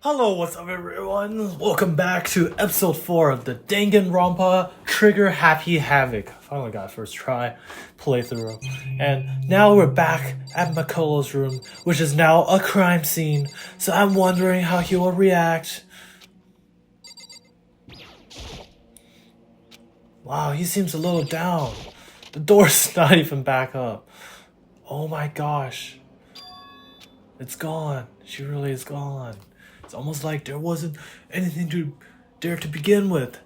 Hello, what's up everyone? Welcome back to episode 4 of the Danganronpa Trigger Happy Havoc. Finally got first try playthrough. And now we're back at Makolo's room, which is now a crime scene. So I'm wondering how he will react. Wow, he seems a little down. The door's not even back up. Oh my gosh. It's gone. She really is gone. It's almost like there wasn't anything there to begin with.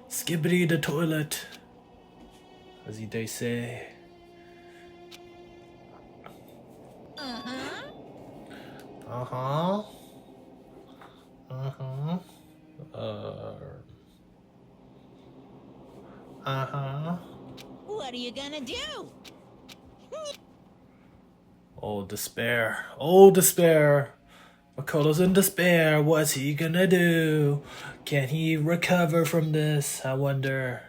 Skibbity the toilet, as they say. Uh-huh. Uh-huh. Uh-huh. Uh-huh. What are you gonna do? Oh, despair. Oh, despair. Makolo's in despair. What's he gonna do? Can he recover from this? I wonder.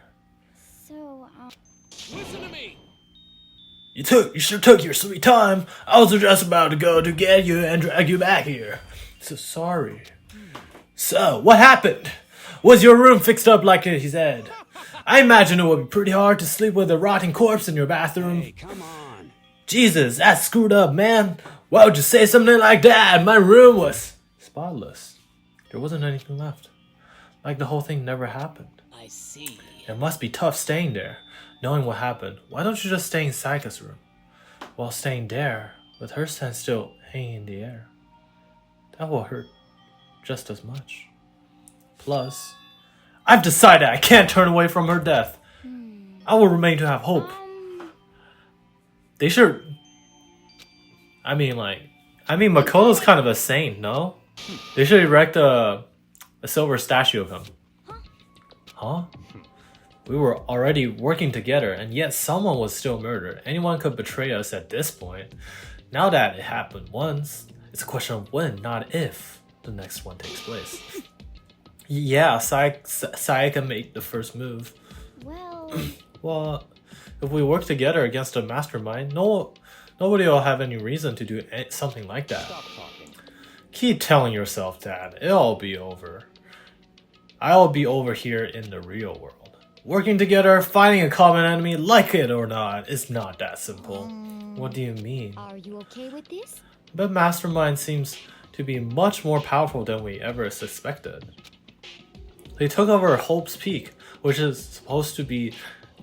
Listen to me! You sure took your sweet time. I was just about to go to get you and drag you back here. So sorry. So, what happened? Was your room fixed up like he said? I imagine it would be pretty hard to sleep with a rotting corpse in your bathroom. Hey, come on. Jesus, that's screwed up, man. Why would you say something like that? My room was spotless. There wasn't anything left. Like the whole thing never happened. I see. It must be tough staying there, knowing what happened. Why don't you just stay in Sayaka's room? While staying there, with her scent still hanging in the air. That will hurt just as much. Plus, I've decided I can't turn away from her death. I will remain to have hope. They should... I mean, Makolo's kind of a saint, no? They should erect a silver statue of him. Huh? We were already working together, and yet someone was still murdered. Anyone could betray us at this point. Now that it happened once, it's a question of when, not if, the next one takes place. Yeah, Sayaka made the first move. Well, if we work together against a mastermind, nobody will have any reason to do something like that. Stop talking. Keep telling yourself that. It'll be over. I'll be over here in the real world. Working together, fighting a common enemy, like it or not, is not that simple. What do you mean? Are you okay with this? But Mastermind seems to be much more powerful than we ever suspected. They took over Hope's Peak, which is supposed to be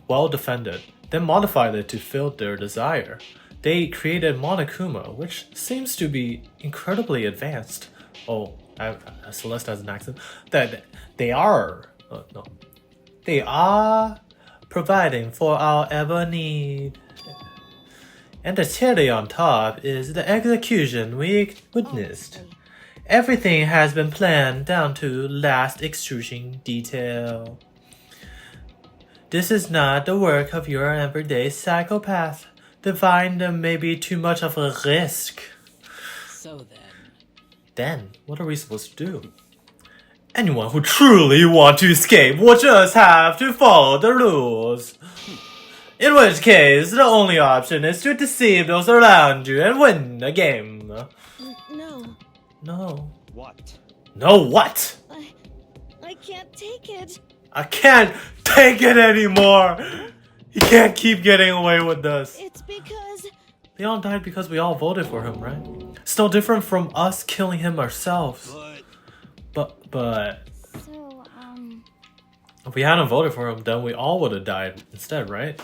well defended, then modified it to fit their desire. They created Monokuma, which seems to be incredibly advanced. Oh, Celeste has an accent. That they are providing for our ever need. And the cherry on top is the execution we witnessed. Everything has been planned down to last excruciating detail. This is not the work of your everyday psychopath. Defying them may be too much of a risk. So then... Then, what are we supposed to do? Anyone who truly wants to escape will just have to follow the rules. In which case, the only option is to deceive those around you and win the game. No, No. What? No what? I can't take it. I can't take it anymore! He can't keep getting away with this. It's because... Leon died because we all voted for him, right? It's no different from us killing him ourselves. But... So, If we hadn't voted for him, then we all would have died instead, right?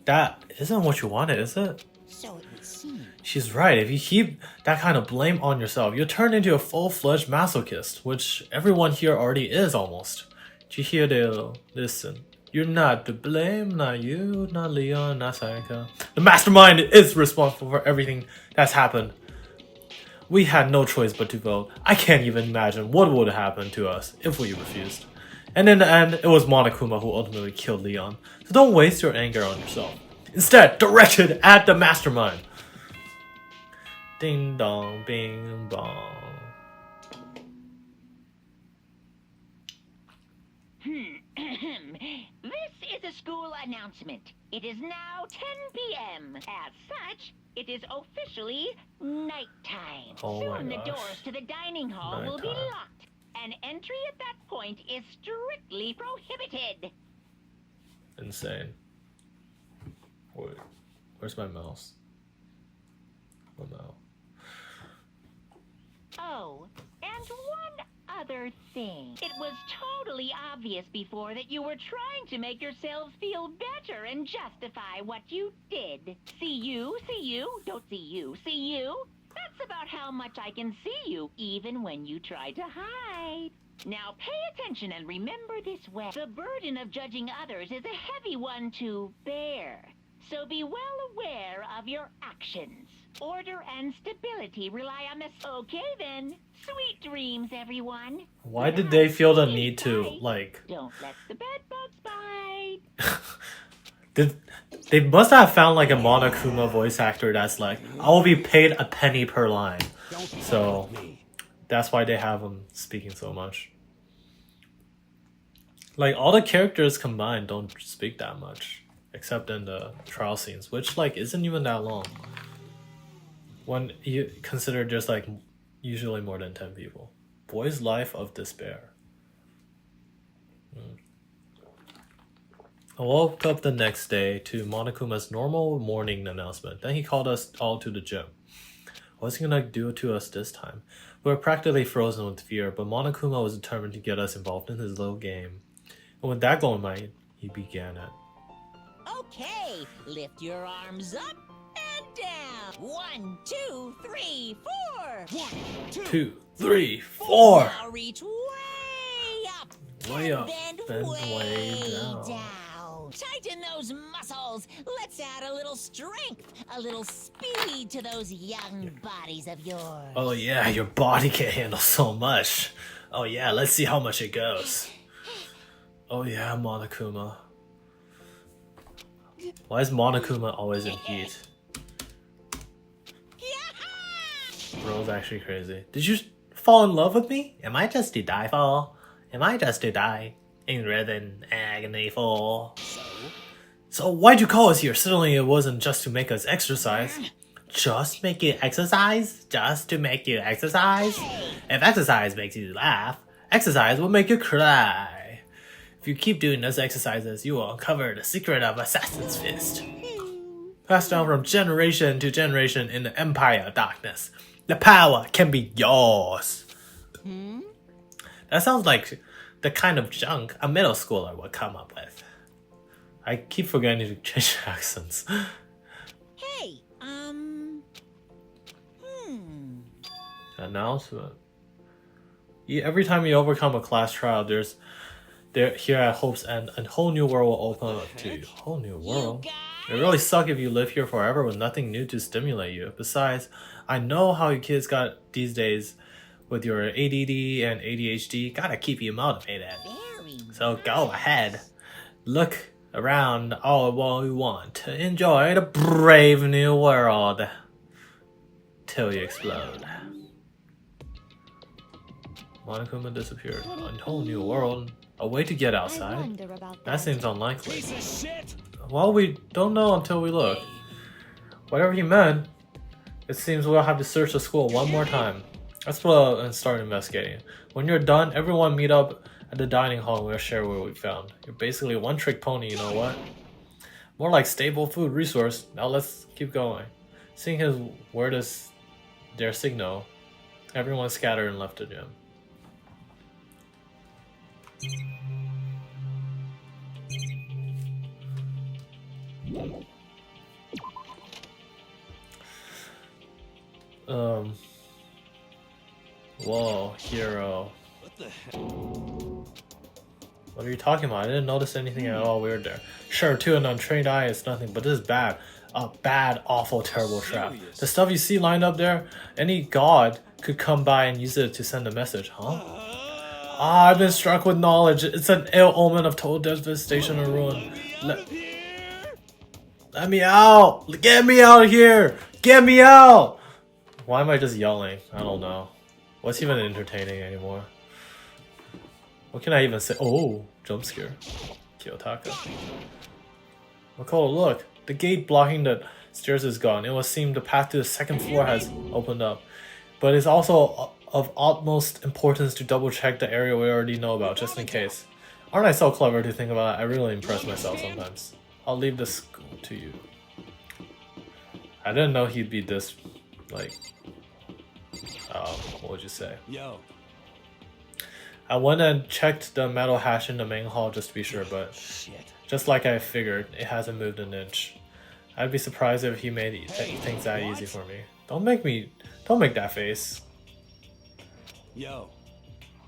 That isn't what you wanted, is it? So it would seem. She's right. If you keep that kind of blame on yourself, you'll turn into a full-fledged masochist, which everyone here already is almost. Did you hear that? Listen. You're not to blame, not you, not Leon, not Sayaka. The mastermind is responsible for everything that's happened. We had no choice but to vote. I can't even imagine what would have happened to us if we refused. And in the end, it was Monokuma who ultimately killed Leon. So don't waste your anger on yourself. Instead, direct it at the mastermind. Ding dong, bing bong. This is the school announcement. It is now 10 p.m. As such, it is officially nighttime. Oh my Soon the gosh. doors to the dining hall will be Nighttime. locked. An entry at that point is strictly prohibited. Insane. Wait, where's my mouse? Oh no. Oh, and one other thing. It was totally obvious before that you were trying to make yourselves feel better and justify what you did. See you, don't see you, see you. That's about how much I can see you, even when you try to hide. Now pay attention and remember this way. The burden of judging others is a heavy one to bear. So be well aware of your actions. Order and stability rely on this. Okay then. Sweet dreams, everyone. Why Good did they night. feel the Stay need to, tight. like... Don't let the bed bugs bite. They must have found like a Monokuma voice actor that's like, I will be paid a penny per line. Don't fuck So with me. that's why they have him speaking so much. Like all the characters combined don't speak that much, except in the trial scenes, which like isn't even that long. When you consider just like usually more than 10 people. Boy's Life of Despair. I woke up the next day to Monokuma's normal morning announcement. Then he called us all to the gym. What's he gonna do to us this time? We were practically frozen with fear, but Monokuma was determined to get us involved in his little game. And with that goal in mind, he began it. Okay, lift your arms up and down. 1, 2, 3, 4. 1, 2, 2, 3, 4! Now reach way up. Way and up, then bend way way down. down. Tighten those muscles. Let's add a little strength, a little speed to those young bodies of yours. Oh yeah, your body can handle so much. Oh yeah, let's see how much it goes. Oh yeah, Monokuma. Why is Monokuma always in heat? Bro's actually crazy. Did you fall in love with me? Am I just to die for? Am I just to die in rhythm agony for? So why'd you call us here? Certainly it wasn't just to make us exercise. Just make you exercise? Just to make you exercise? If exercise makes you laugh, exercise will make you cry. If you keep doing those exercises, you will uncover the secret of Assassin's Fist. Passed down from generation to generation in the Empire of Darkness. The power can be yours. That sounds like the kind of junk a middle schooler would come up with. I keep forgetting to change accents. Hey, Announcement. Every time you overcome a class trial, here at Hope's End, a whole new world will open up to you. Whole new world? It really sucks if you live here forever with nothing new to stimulate you. Besides, I know how you kids got these days with your ADD and ADHD. Gotta keep you motivated. very So go ahead. Look around all you want to enjoy the brave new world. Till you explode. Monokuma disappeared. A whole new world. A way to get I outside? wonder about That seems unlikely. Piece of shit. Well, we don't know until we look. Whatever he meant, it seems we'll have to search the school one more time. Let's go and start investigating. When you're done, everyone meet up at the dining hall and we'll share what we found. You're basically a one-trick pony, you know what? More like stable food resource. Now let's keep going. Seeing his word is their signal, everyone scattered and left the gym. Whoa, hero. What the hell? What are you talking about? I didn't notice anything at all weird there. Sure, to an untrained eye, it's nothing, but this is bad. A bad, awful, terrible trap. Serious? The stuff you see lined up there, any god could come by and use it to send a message, huh? Ah, I've been struck with knowledge. It's an ill omen of total devastation and ruin. Let me out! Get me out of here! Get me out! Why am I just yelling? I don't know. What's even entertaining anymore? What can I even say? Oh, jump scare. Kiyotaka. Makoto, look! The gate blocking the stairs is gone. It would seem the path to the second floor has opened up. But it's also of utmost importance to double check the area we already know about, just in case. Aren't I so clever to think about it? I really impress myself sometimes. I'll leave the school to you. I didn't know he'd be this, like... what would you say? Yo. I went and checked the metal hatch in the main hall just to be sure, but Shit. just like I figured, it hasn't moved an inch. I'd be surprised if he made things that easy for me. Don't make that face. Yo.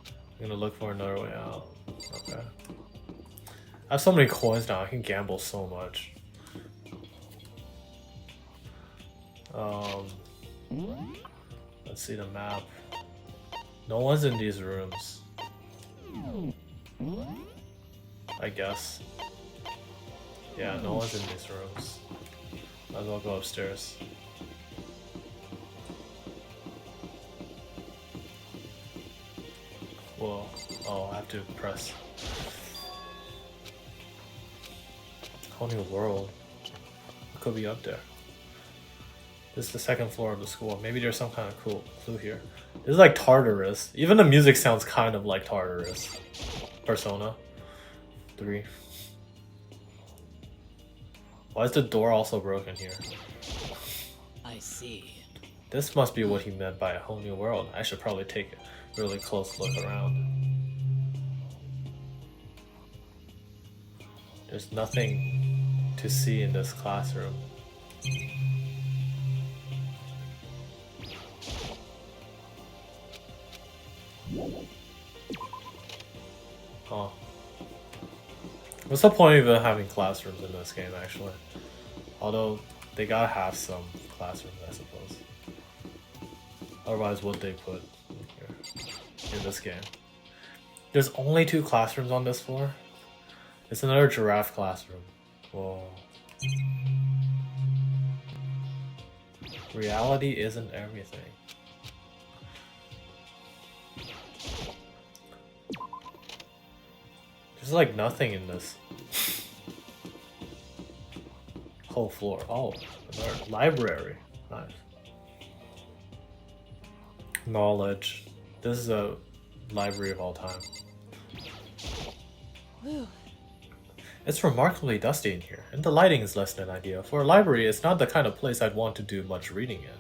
I'm gonna look for another way out. Okay. I have so many coins now, I can gamble so much. Let's see the map. No one's in these rooms. I guess. Yeah, no one's in these rooms. Might as well go upstairs. Whoa. Oh, I have to press. Whole new world. What could be up there? This is the second floor of the school. Maybe there's some kind of cool clue here. This is like Tartarus. Even the music sounds kind of like Tartarus. Persona 3. Why is the door also broken here? I see. This must be what he meant by a whole new world. I should probably take a really close look around. There's nothing to see in this classroom. Oh. What's the point of even having classrooms in this game, actually? Although, they gotta have some classrooms, I suppose. Otherwise, what they put here in this game? There's only 2 classrooms on this floor? It's another giraffe classroom. Whoa. Reality isn't everything. There's like nothing in this whole floor. Oh, another library. Nice. Knowledge. This is a library of all time. It's remarkably dusty in here, and the lighting is less than ideal. For a library, it's not the kind of place I'd want to do much reading in.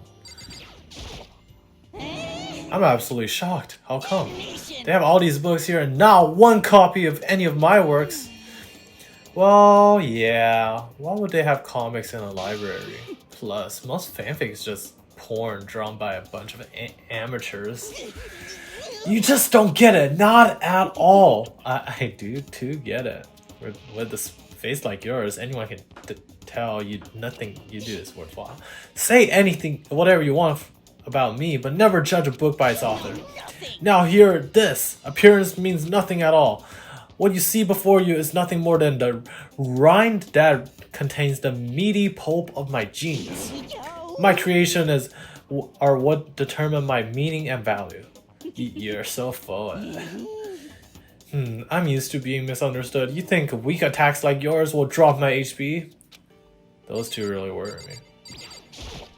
I'm absolutely shocked. How come? They have all these books here and not one copy of any of my works. Well, yeah. Why would they have comics in a library? Plus, most fanfic is just porn drawn by a bunch of amateurs. You just don't get it. Not at all. I do too get it. With this face like yours, anyone can tell you nothing you do is worthwhile. Say anything, whatever you want about me, but never judge a book by its author. Now hear this. Appearance means nothing at all. What you see before you is nothing more than the rind that contains the meaty pulp of my genius. My creation are what determine my meaning and value. You're so forward. I'm used to being misunderstood. You think weak attacks like yours will drop my HP? Those two really worry me.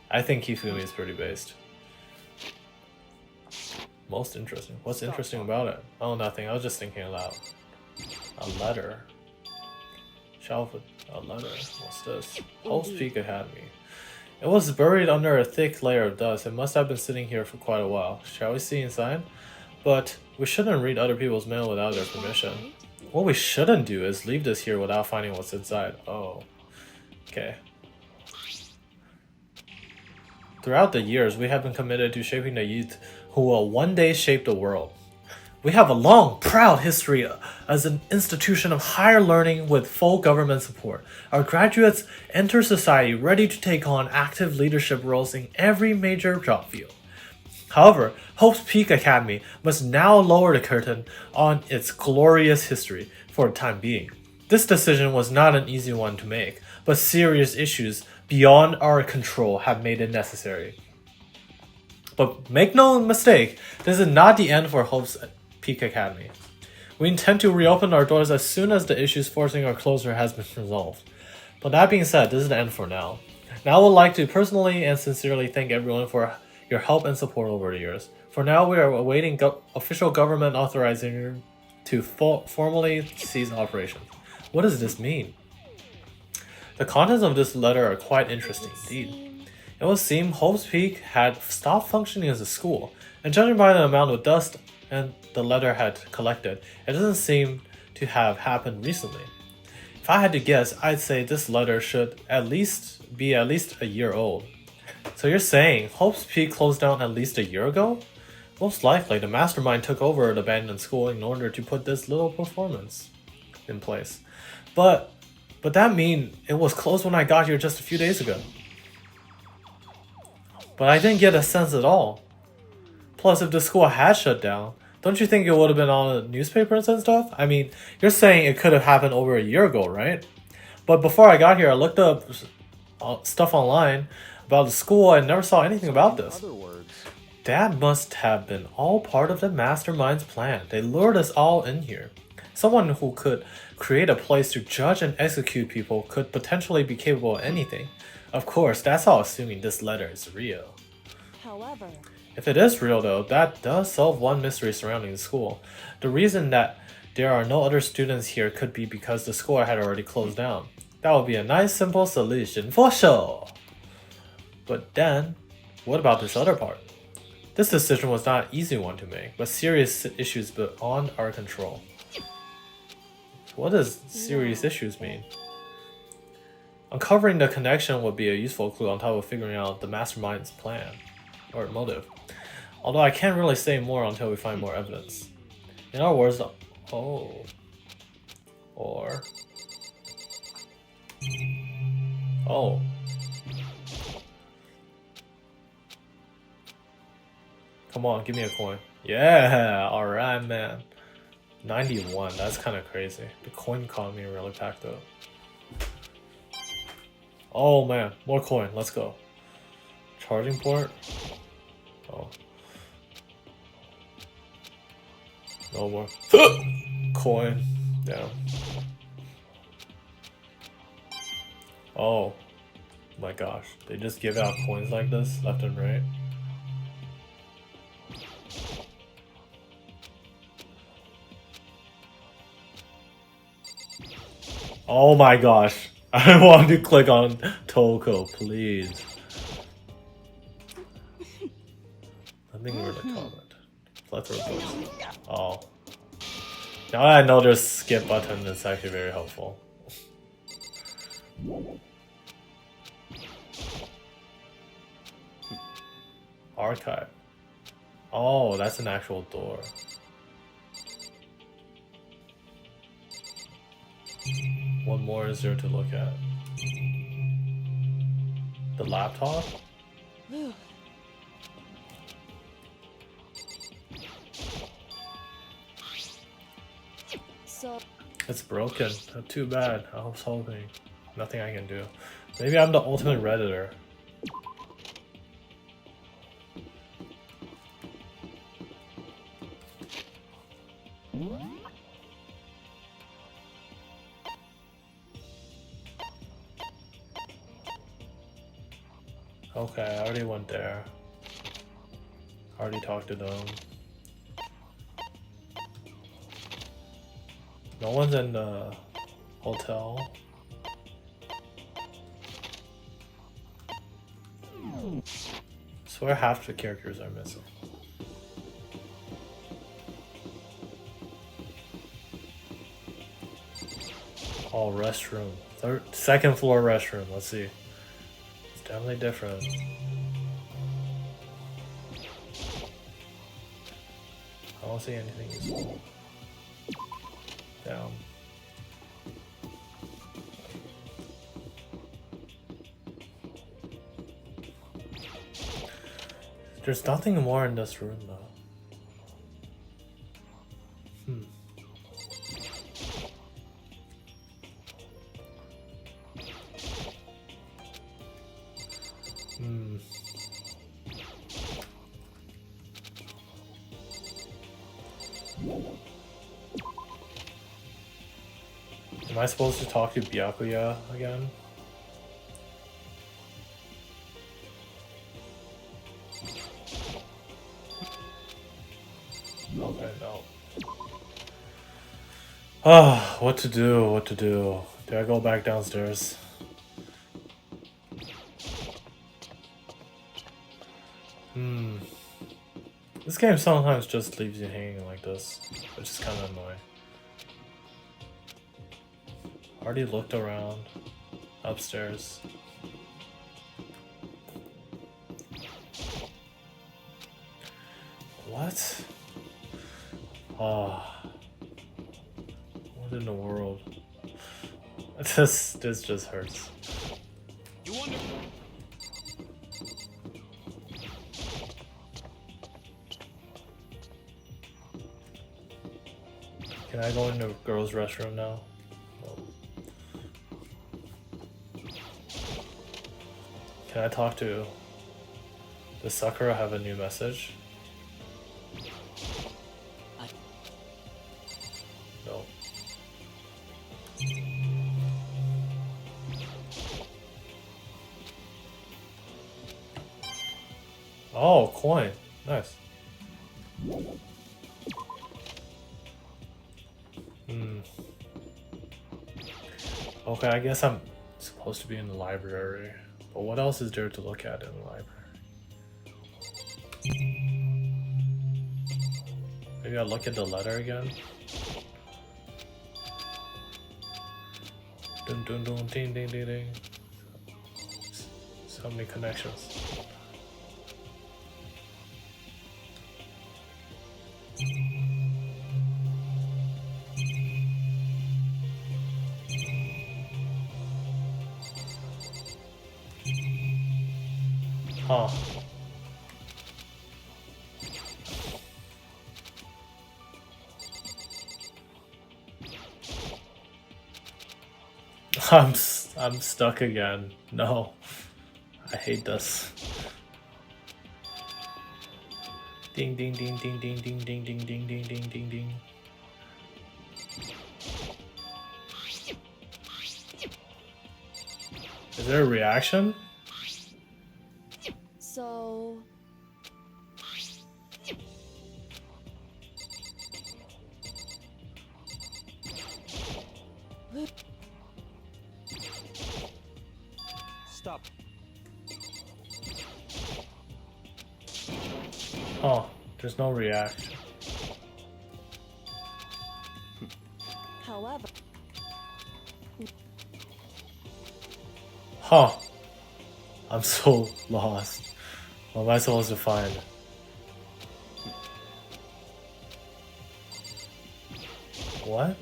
I think Hifumi is pretty based. Most interesting. What's interesting about it? Oh, nothing. I was just thinking aloud. A letter. Shelf with a letter. What's this? Pulse Peak Academy. It was buried under a thick layer of dust. It must have been sitting here for quite a while. Shall we see inside? But we shouldn't read other people's mail without their permission. What we shouldn't do is leave this here without finding what's inside. Oh. Okay. Throughout the years, we have been committed to shaping the youth who will one day shape the world. We have a long, proud history as an institution of higher learning with full government support. Our graduates enter society ready to take on active leadership roles in every major job field. However, Hope's Peak Academy must now lower the curtain on its glorious history for the time being. This decision was not an easy one to make, but serious issues beyond our control have made it necessary. But make no mistake, this is not the end for Hope's Peak Academy. We intend to reopen our doors as soon as the issues forcing our closure has been resolved. But that being said, this is the end for now. Now I would like to personally and sincerely thank everyone for your help and support over the years. For now, we are awaiting official government authorization to formally cease operations. What does this mean? The contents of this letter are quite interesting indeed. It would seem Hope's Peak had stopped functioning as a school, and judging by the amount of dust and the letter had collected, it doesn't seem to have happened recently. If I had to guess, I'd say this letter should be at least a year old. So you're saying Hope's Peak closed down at least a year ago? Most likely, the mastermind took over the abandoned school in order to put this little performance in place. But that mean it was closed when I got here just a few days ago. But I didn't get a sense at all. Plus, if the school had shut down, don't you think it would have been on the newspapers and stuff? I mean, you're saying it could have happened over a year ago, right? But before I got here, I looked up stuff online about the school and never saw anything about this. That must have been all part of the mastermind's plan. They lured us all in here. Someone who could create a place to judge and execute people could potentially be capable of anything. Of course, that's all assuming this letter is real. However, If it is real though, that does solve one mystery surrounding the school. The reason that there are no other students here could be because the school had already closed down. That would be a nice simple solution for sure. But then, what about this other part? This decision was not an easy one to make, but serious issues beyond our control. What does serious issues mean? Uncovering the connection would be a useful clue on top of figuring out the mastermind's plan, or motive. Although I can't really say more until we find more evidence. In other words, Come on, give me a coin. Yeah, alright man. 91, that's kind of crazy. The coin economy really packed up. Oh man, more coin, let's go. Charging port? Oh. No more. Coin. Down. Oh. My gosh. They just give out coins like this, left and right. Oh my gosh. I want to click on Toko, please. Nothing really comment. Plethora of books. Oh. Now that I know there's skip button, it's actually very helpful. Archive. Oh, that's an actual door. What more is there to look at? The laptop? so It's broken. Too bad. I was hoping. Nothing I can do. Maybe I'm the ultimate redditor. Okay, I already went there. Already talked to them. No one's in the hotel. Swear half the characters are missing. Oh, restroom. Second floor restroom. Let's see. It's definitely different. I don't see anything useful. Down. There's nothing more in this room though. I supposed to talk to Byakuya again? Okay, no. Ah, what to do? What to do? Do I go back downstairs? This game sometimes just leaves you hanging like this, which is kind of annoying. Already looked around. Upstairs. What? Ah. What in the world? This just hurts. You wonder. Can I go in the girls' restroom now? No. Can I talk to... Does Sakura have a new message? No. Oh, coin. Nice. Okay, I guess I'm supposed to be in the library. But what else is there to look at in the library? Maybe I'll look at the letter again. Dun dun dun ding ding ding ding. So many connections. Huh. I'm stuck again. No. I hate this. Ding ding ding ding ding ding ding ding ding ding ding ding ding. Is there a reaction? So... Stop. Oh, there's no reaction. However... Huh. I'm so lost. What am I supposed to find? What?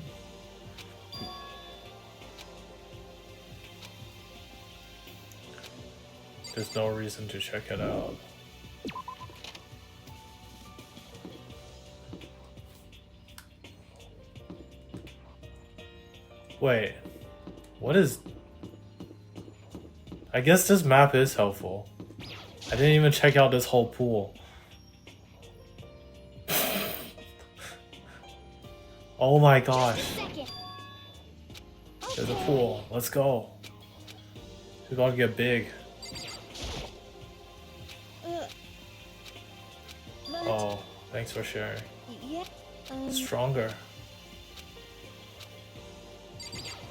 There's no reason to check it out. Wait, what is... I guess this map is helpful. I didn't even check out this whole pool. Oh my gosh. There's a pool. Let's go. We're about to get big. But... Oh, thanks for sharing. Yeah, Stronger.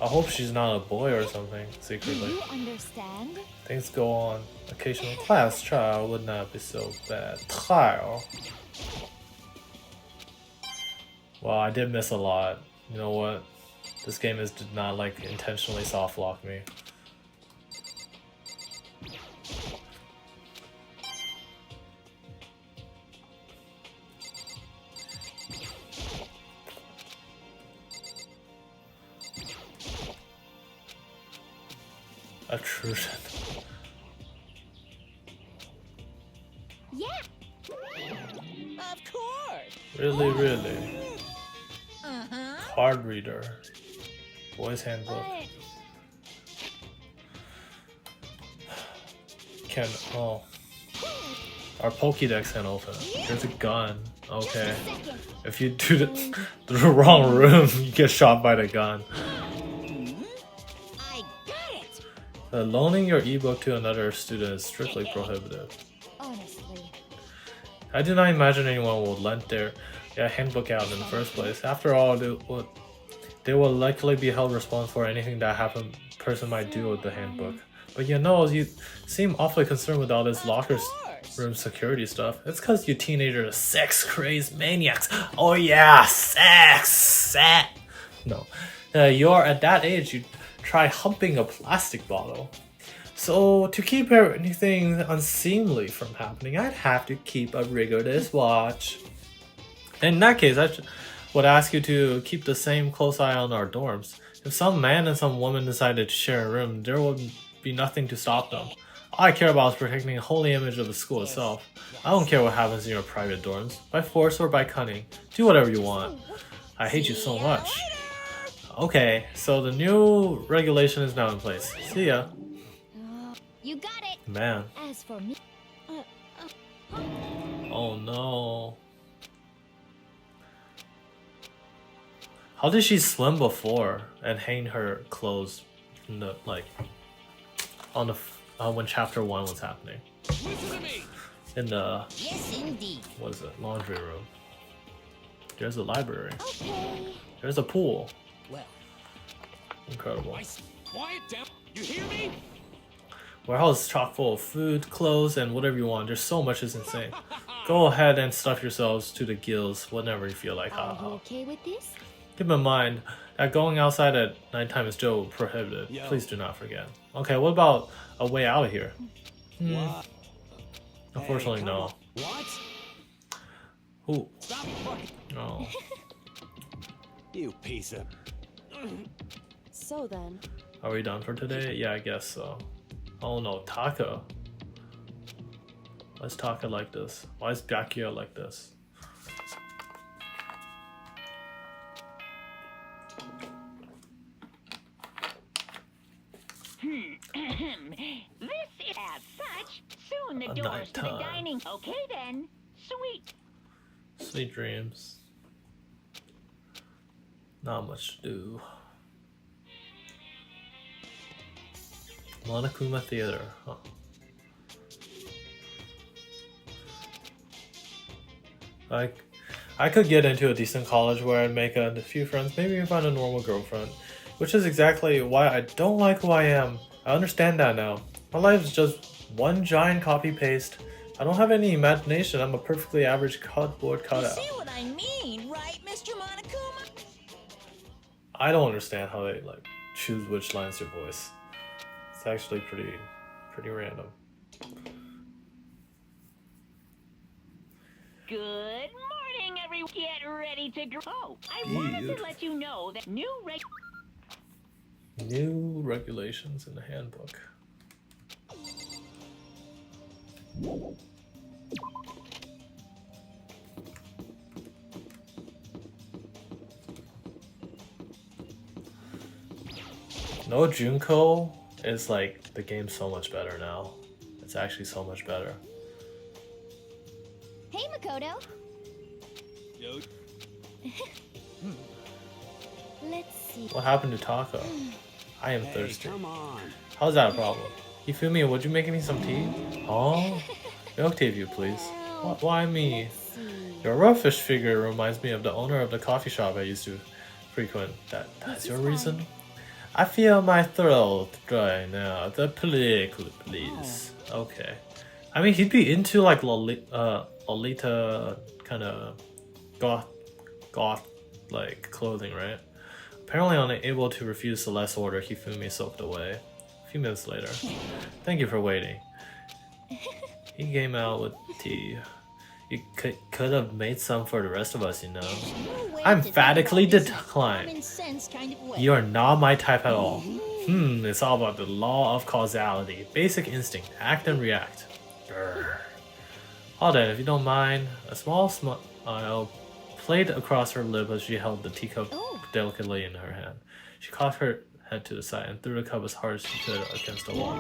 I hope she's not a boy or something, Do secretly. you understand? Things go on. Occasional class trial would not be so bad. Trial. Well, I did miss a lot. You know what? This game did not like intentionally soft lock me. Intrusion. Yeah. Of course. Really, really. Uh-huh. Card reader. Boy's handbook. Can oh. Our Pokédex can open it. There's a gun. Okay. If you do the wrong room, you get shot by the gun. Loaning your ebook to another student is strictly prohibited. Honestly. I do not imagine anyone would lend their handbook out in the first place. After all, they will likely be held responsible for anything that person might do with the handbook. But you seem awfully concerned with all this locker room security stuff. It's because you teenagers are sex-crazed maniacs. Oh yeah, sex! No. You're at that age, you try humping a plastic bottle. So, to keep anything unseemly from happening, I'd have to keep a rigorous watch. In that case, I would ask you to keep the same close eye on our dorms. If some man and some woman decided to share a room, there would be nothing to stop them. All I care about is protecting the holy image of the school itself. I don't care what happens in your private dorms, by force or by cunning. Do whatever you want. I hate you so much. Okay, so the new regulation is now in place. See ya. You got it. Man. As for me, Oh no. How did she swim before and hang her clothes in the, on the when chapter 1 was happening? Listen to me. In the Yes, indeed. what is it? Laundry room. There's a library. okay. There's a pool. Well, Incredible. quiet down. You hear me? Warehouse is chock full of food, clothes, and whatever you want. There's so much, it's insane. Go ahead and stuff yourselves to the gills whenever you feel like. Are you Haha. okay with this? Keep in mind that going outside at nighttime is still prohibited. Yo. Please do not forget. Okay, what about a way out of here? What? Unfortunately, Hey, no. come on. What? Ooh, Stop fucking. no. You piece of. So then, Are we done for today? Yeah, I guess so. Oh no, Taka. Why is Taka like this? Why is Byakuya like this? This is as such. Soon the A doors to the nighttime. dining. Okay then. Sweet. Sweet dreams. Not much to do. Monokuma Theater. Huh. I could get into a decent college where I'd make a few friends, maybe even find a normal girlfriend. Which is exactly why I don't like who I am. I understand that now. My life is just one giant copy paste. I don't have any imagination. I'm a perfectly average cardboard You cutout. see what I mean, right, Mr. Monokuma? I don't understand how they choose which lines to voice. It's actually pretty random. Good morning, everyone. Get ready to grow. Oh, I wanted Dude. to let you know that new New regulations in the handbook. No Junko is like the game's so much better now. It's actually so much better. Hey, Makoto. Yo, Let's see. What happened to Taco? I am hey, thirsty. come on. How's that a problem? Hifumi, would you make me some tea? Oh? Milk tea, if you please. Why me? Let's see. Your roughish figure reminds me of the owner of the coffee shop I used to frequent. That's your is reason? I feel my throat dry now. The please. Okay. I mean, he'd be into like Lolita kind of goth like clothing, right? Apparently unable to refuse Celeste's order, Hifumi sulked away. A few minutes later. Thank you for waiting. He came out with tea. You could have made some for the rest of us, you know. No way I to think emphatically about this decline. common sense kind of way. You are not my type at all. It's all about the law of causality. Basic instinct. Act and react. Grr. Hold on, if you don't mind. A small smile played across her lip as she held the teacup Oh. delicately in her hand. She cocked her head to the side and threw the cup as hard as she could against the wall.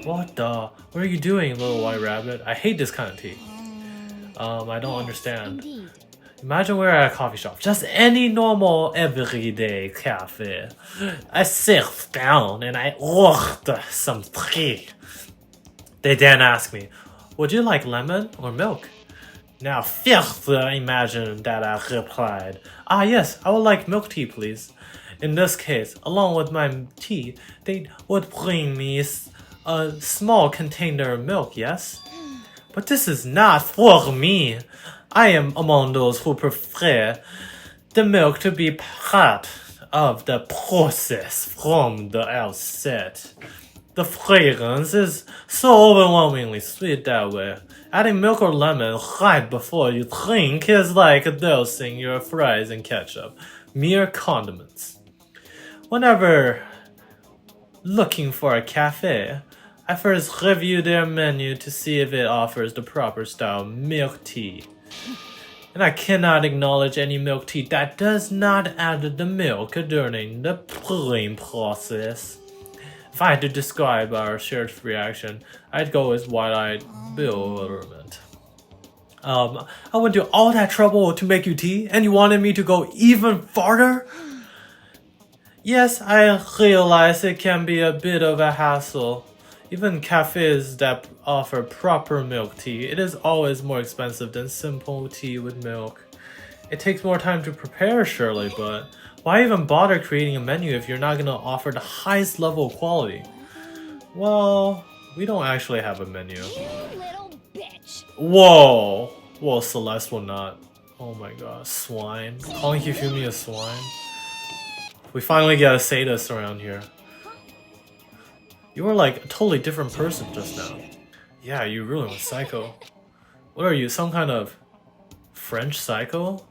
What the? What are you doing, little white rabbit? I hate this kind of tea. I don't Yes, understand. Indeed. Imagine we're at a coffee shop, just any normal everyday cafe. I sit down and I order some tea. They then ask me, would you like lemon or milk? Now first imagine that I replied, ah yes, I would like milk tea please. In this case, along with my tea, they would bring me a small container of milk, yes? But this is not for me. I am among those who prefer the milk to be part of the process from the outset. The fragrance is so overwhelmingly sweet that way. Adding milk or lemon right before you drink is like dousing your fries in ketchup. Mere condiments. Whenever looking for a cafe, I first review their menu to see if it offers the proper style milk tea. And I cannot acknowledge any milk tea that does not add the milk during the brewing process. If I had to describe our shared reaction, I'd go with wide-eyed bewilderment. I went to all that trouble to make you tea, and you wanted me to go even farther? Yes, I realize it can be a bit of a hassle. Even cafes that offer proper milk tea, it is always more expensive than simple tea with milk. It takes more time to prepare, surely, but why even bother creating a menu if you're not going to offer the highest level of quality? Well, we don't actually have a menu. You little bitch. Whoa! Well, Celeste will not. Oh my god, swine. Calling Hifumi a swine? We finally get a sadist around here. You were like a totally different person just now. Yeah, you really went psycho. What are you, some kind of French psycho?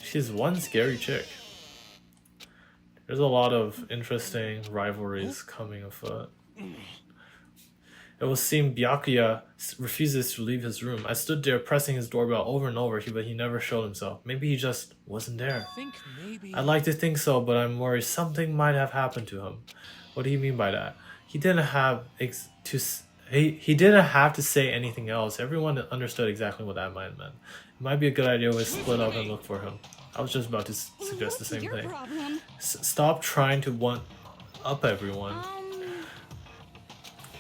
She's one scary chick. There's a lot of interesting rivalries coming afoot. It would seem Byakuya refuses to leave his room. I stood there pressing his doorbell over and over, but he never showed himself. Maybe he just wasn't there. I'd like to think so, but I'm worried something might have happened to him. What do you mean by that? He didn't have he didn't have to say anything else. Everyone understood exactly what that might meant. It might be a good idea to split up and look for him. I was just about to suggest the same thing. Stop trying to one up everyone.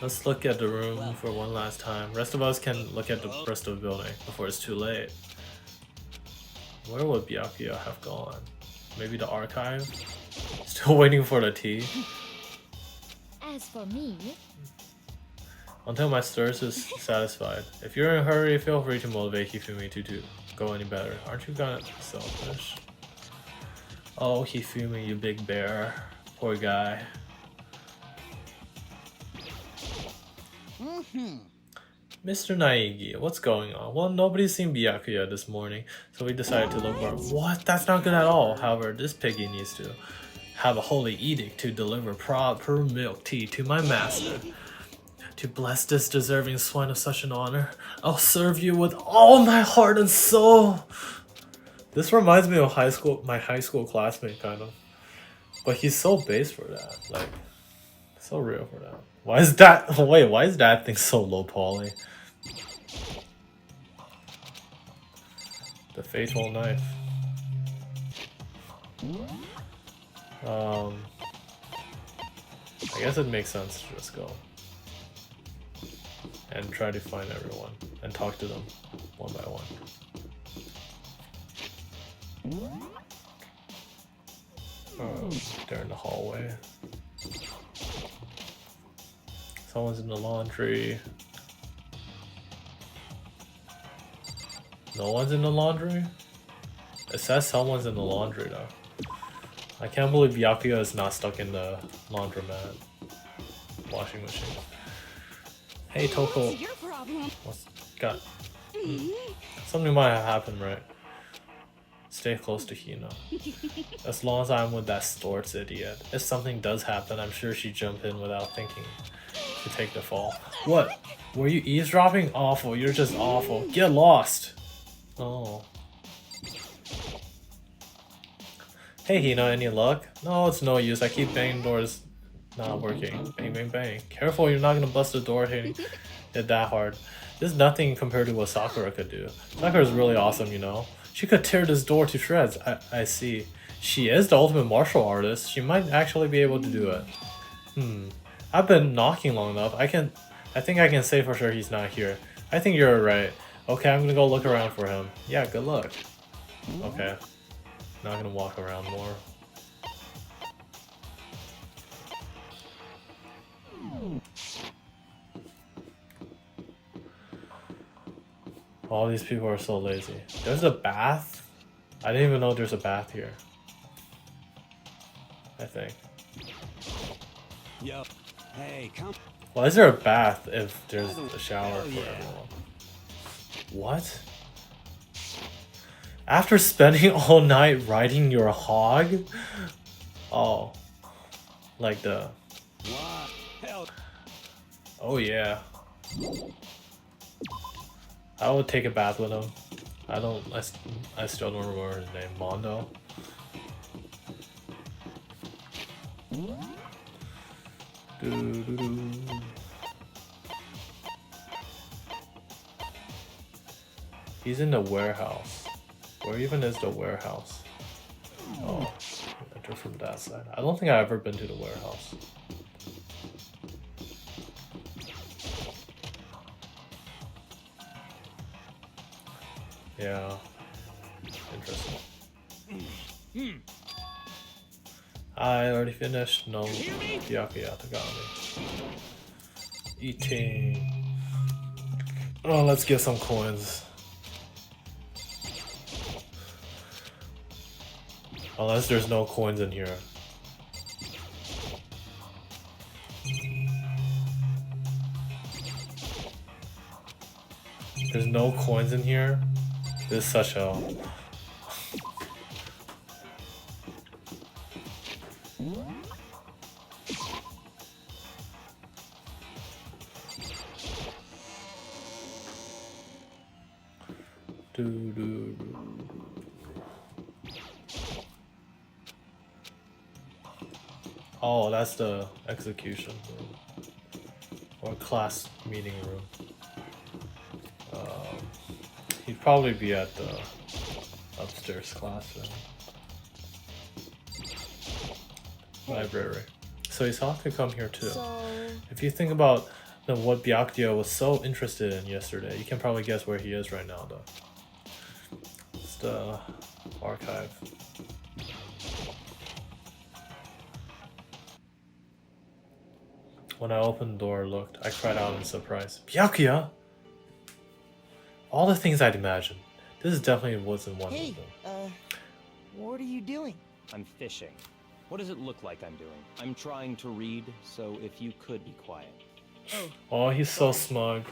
Let's look at the room for one last time. Rest of us can look at the rest of the building before it's too late. Where would Byakuya have gone? Maybe the archive? Still waiting for the tea? As for me, Until my thirst is satisfied. If you're in a hurry, feel free to motivate Hifumi to go any better. Aren't you kinda selfish? Oh, Hifumi, you big bear. Poor guy. Mr. Naegi, what's going on? Well, nobody's seen Byakuya this morning, so we decided to look for him. What? That's not good at all. However, this piggy needs to have a holy edict to deliver proper milk tea to my master. To bless this deserving swine of such an honor, I'll serve you with all my heart and soul. This reminds me of my high school classmate, kind of. But he's so base for that. Like, so real for that. Why is that? Wait, why is that thing so low poly? The fatal knife. I guess it makes sense to just go and try to find everyone and talk to them one by one. Oh, they're in the hallway. Someone's in the laundry. No one's in the laundry? It says someone's in the laundry though. I can't believe Byakuya is not stuck in the laundromat. Washing machine. Hey Toko. What's your problem? What's got? Something might have happened, right? Stay close to Hina. As long as I'm with that Storts idiot. If something does happen, I'm sure she'd jump in without thinking to take the fall. What? Were you eavesdropping? Awful. You're just awful. Get lost. Oh. Hey Hina, any luck? No, it's no use. I keep banging doors not working. Bang, bang, bang. Careful, you're not gonna bust the door hitting hit that hard. This is nothing compared to what Sakura could do. Sakura is really awesome, you know. She could tear this door to shreds. I see. She is the ultimate martial artist. She might actually be able to do it. I've been knocking long enough. I think I can say for sure he's not here. I think you're right. Okay, I'm gonna go look around for him. Yeah, good luck. Okay. Not gonna walk around more. All these people are so lazy. There's a bath? I didn't even know there's a bath here. I think. Yo. Hey, come. Why is there a bath if there's a shower for everyone? What? After spending all night riding your hog? Oh. Like the... What? Hell. Oh yeah. I would take a bath with him. I still don't remember his name. Mondo? He's in the warehouse. Where even is the warehouse? Oh, enter from that side. I don't think I've ever been to the warehouse. Yeah. Interesting. I already finished. No, Byakuya Tagami. Eating. Oh, let's get some coins. Unless there's no coins in here. There's no coins in here. This is such a... Oh, that's the execution room. Or class meeting room. He'd probably be at the upstairs classroom. Library. So Isaac could come here too. So, If you think about what Byakuya was so interested in yesterday, you can probably guess where he is right now though. It's the archive. When I opened the door and looked, I cried out in surprise. Byakuya! All the things I'd imagined. This definitely wasn't one of them. What are you doing? I'm fishing. What does it look like I'm doing? I'm trying to read, so if you could be quiet. Oh, he's so smug.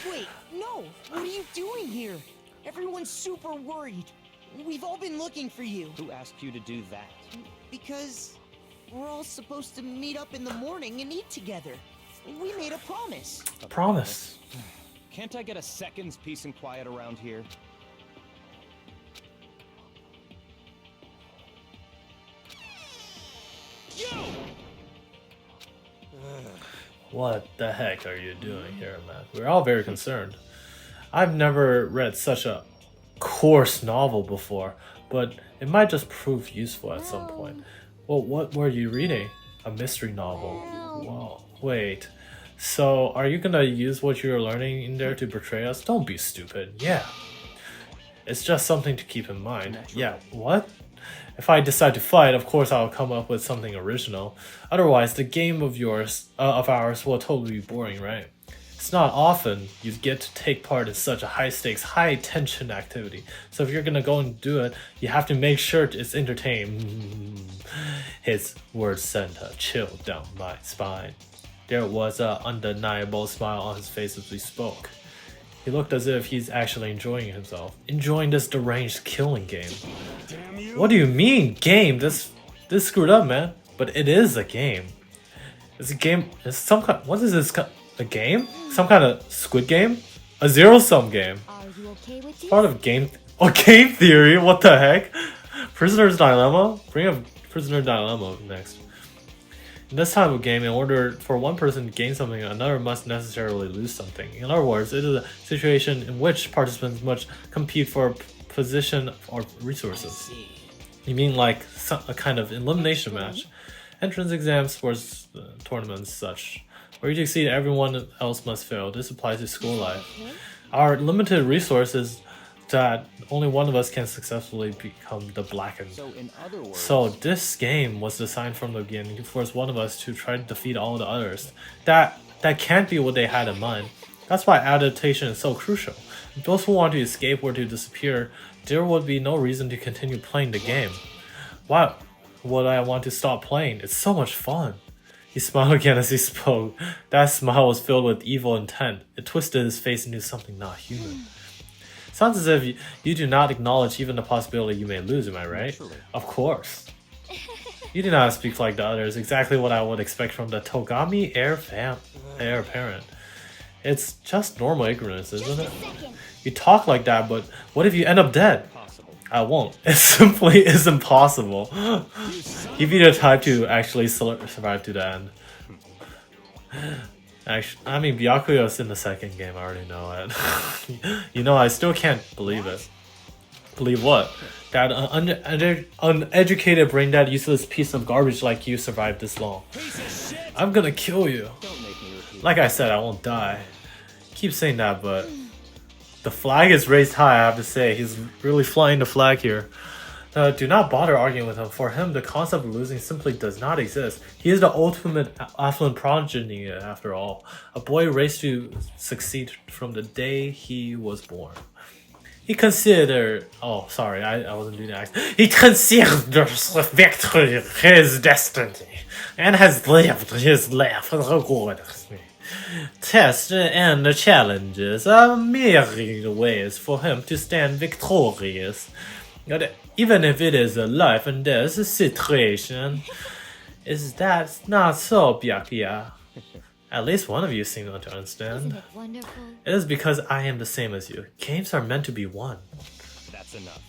Wait, no! What are you doing here? Everyone's super worried. We've all been looking for you. Who asked you to do that? Because we're all supposed to meet up in the morning and eat together. We made a promise. Promise. Can't I get a second's peace and quiet around here? What the heck are you doing here, man? We're all very concerned. I've never read such a coarse novel before, but it might just prove useful at some point. Well, what were you reading? A mystery novel. Wow. Wait. So, are you gonna use what you're learning in there to betray us? Don't be stupid. Yeah. It's just something to keep in mind. Yeah, what? If I decide to fight, of course I'll come up with something original. Otherwise, the game of ours will totally be boring, right? It's not often you get to take part in such a high-stakes, high-tension activity. So if you're gonna go and do it, you have to make sure it's entertaining. His words sent a chill down my spine. There was an undeniable smile on his face as we spoke. He looked as if he's actually enjoying himself. Enjoying this deranged killing game. Damn you. What do you mean, game? This screwed up, man. But it is a game. It's a game. It's some kind. What is this? A game? Some kind of Squid Game? A zero-sum game. are you okay with this? Part of game. Oh, game theory. What the heck? Prisoner's Dilemma. Bring up Prisoner Dilemma next. In this type of game, in order for one person to gain something, another must necessarily lose something. In other words, it is a situation in which participants must compete for position or resources. You mean like a kind of elimination match? Entrance exams, sports tournaments, such. Where you succeed, everyone else must fail. This applies to school life. Our limited resources that only one of us can successfully become the blackened. So in other words, So this game was designed from the beginning to force one of us to try to defeat all the others. That can't be what they had in mind. That's why adaptation is so crucial. If those who want to escape were to disappear, there would be no reason to continue playing the game. Why would I want to stop playing? It's so much fun. He smiled again as he spoke. That smile was filled with evil intent. It twisted his face into something not human. Sounds as if you do not acknowledge even the possibility you may lose, am I right? Naturally. Of course. You do not speak like the others, exactly what I would expect from the Togami heir apparent. It's just normal ignorance, isn't it? You talk like that, but what if you end up dead? possible. I won't. It simply is impossible. He'd be the type to actually survive to the end. Actually, I mean, Byakuya's in the second game, I already know it. You know, I still can't believe it. Believe what? That uneducated brain dead useless piece of garbage like you survived this long. I'm gonna kill you. Don't make me repeat. Like I said, I won't die. Keep saying that, but the flag is raised high, I have to say. He's really flying the flag here. Do not bother arguing with him. For him, the concept of losing simply does not exist. He is the ultimate affluent progeny, after all. A boy raised to succeed from the day he was born. He considered... Oh, sorry, I wasn't doing that. He considers victory his destiny, and has lived his life accordingly. Tests and challenges are mere ways for him to stand victorious. Even if it is a life and death situation. Is that not so, Byakuya? At least one of you seem to understand. Isn't it wonderful? It is because I am the same as you. Games are meant to be won. That's enough.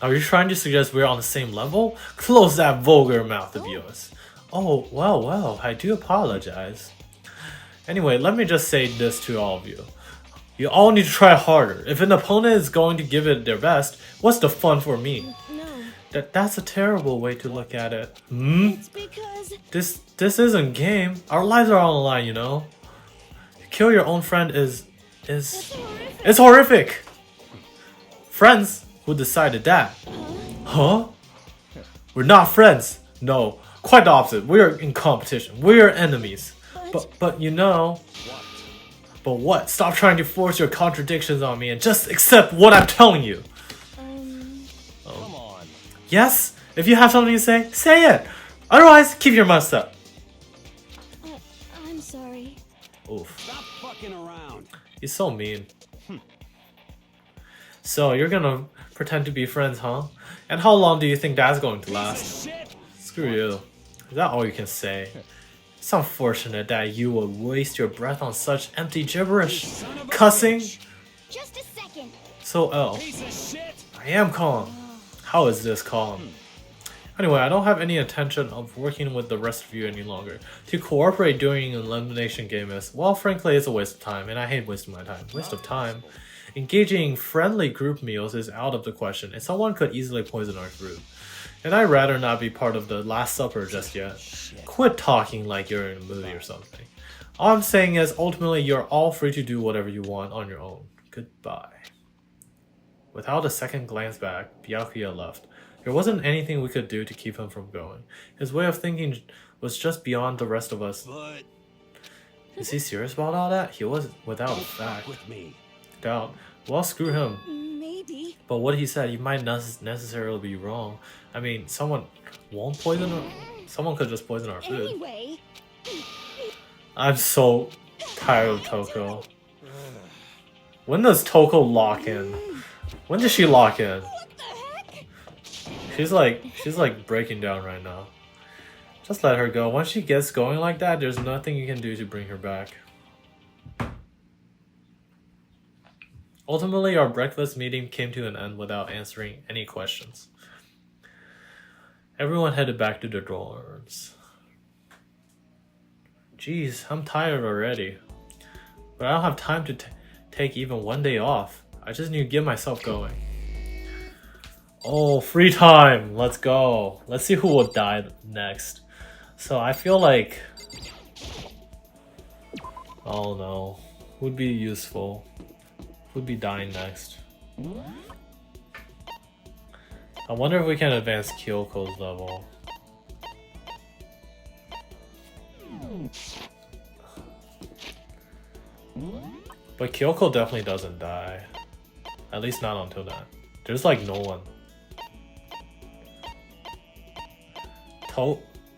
Are you trying to suggest we're on the same level? Close that vulgar mouth of yours. Oh, well, I do apologize. Anyway, let me just say this to all of you. You all need to try harder. If an opponent is going to give it their best, what's the fun for me? No, That's a terrible way to look at it. Hmm? it's because This isn't game. Our lives are on the line, you know? Kill your own friend is horrific. it's horrific. Friends? Who decided that? Huh? We're not friends. No, quite the opposite. We are in competition. We are enemies. But you know. But what? Stop trying to force your contradictions on me and just accept what I'm telling you. Come on. Yes? If you have something to say it. Otherwise, keep your mouth shut. I'm sorry. Oof. Stop fucking around. He's so mean. So, you're gonna pretend to be friends, huh? And how long do you think that's going to last? Shit. Screw you. Is that all you can say? It's unfortunate that you would waste your breath on such empty gibberish. Cussing? Just a second. So, Piece of shit. I am calm. How is this calm? Anyway, I don't have any intention of working with the rest of you any longer. To cooperate during an elimination game is, well, frankly, it's a waste of time, and I hate wasting my time. Waste of time? Engaging in friendly group meals is out of the question, and someone could easily poison our food. And I'd rather not be part of the Last Supper just yet. Quit talking like you're in a movie or something. All I'm saying is, ultimately, you're all free to do whatever you want on your own. Goodbye. Without a second glance back, Byakuya left. There wasn't anything we could do to keep him from going. His way of thinking was just beyond the rest of us. But Is he serious about all that? He was without a fact. with me. Doubt. Well, screw him. Maybe. But what he said, he might not necessarily be wrong. I mean, someone won't poison our... Someone could just poison our food. Anyway, I'm so tired of Toko. When does Toko lock in? When does she lock in? She's like breaking down right now. Just let her go. Once she gets going like that, there's nothing you can do to bring her back. Ultimately, our breakfast meeting came to an end without answering any questions. Everyone headed back to their dorms. Jeez, I'm tired already. But I don't have time to take even one day off. I just need to get myself going. Oh, free time! Let's go. Let's see who will die next. So I feel like... Oh no. Who'd be useful? Who'd be dying next? I wonder if we can advance Kyoko's level. But Kyoko definitely doesn't die. At least not until then. There's like no one.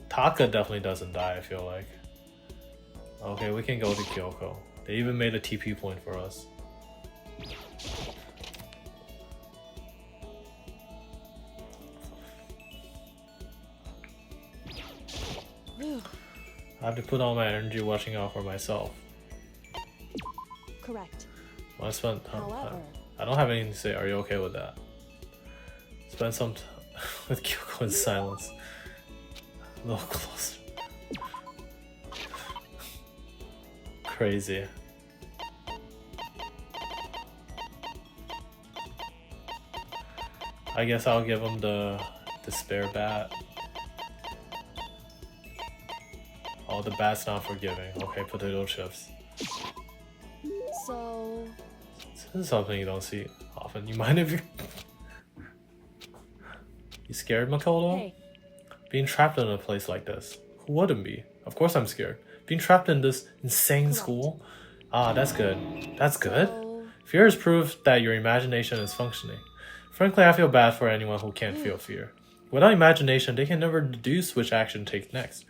Taka definitely doesn't die, I feel like. Okay, we can go to Kyoko. They even made a TP point for us. I have to put all my energy watching out for myself. Correct. Well, I spent However, I don't have anything to say. Are you okay with that? Spend some time with Kyoko in silence. A little closer. Crazy. I guess I'll give him the spare bat. Oh, the bat's not forgiving. Okay, potato chips. so This is something you don't see often. You mind if you... You scared, Makoto? hey, Being trapped in a place like this. Who wouldn't be? Of course I'm scared. Being trapped in this insane Correct. school? Ah, that's good. That's good. so Fear is proof that your imagination is functioning. Frankly, I feel bad for anyone who can't feel fear. Without imagination, they can never deduce which action to take next.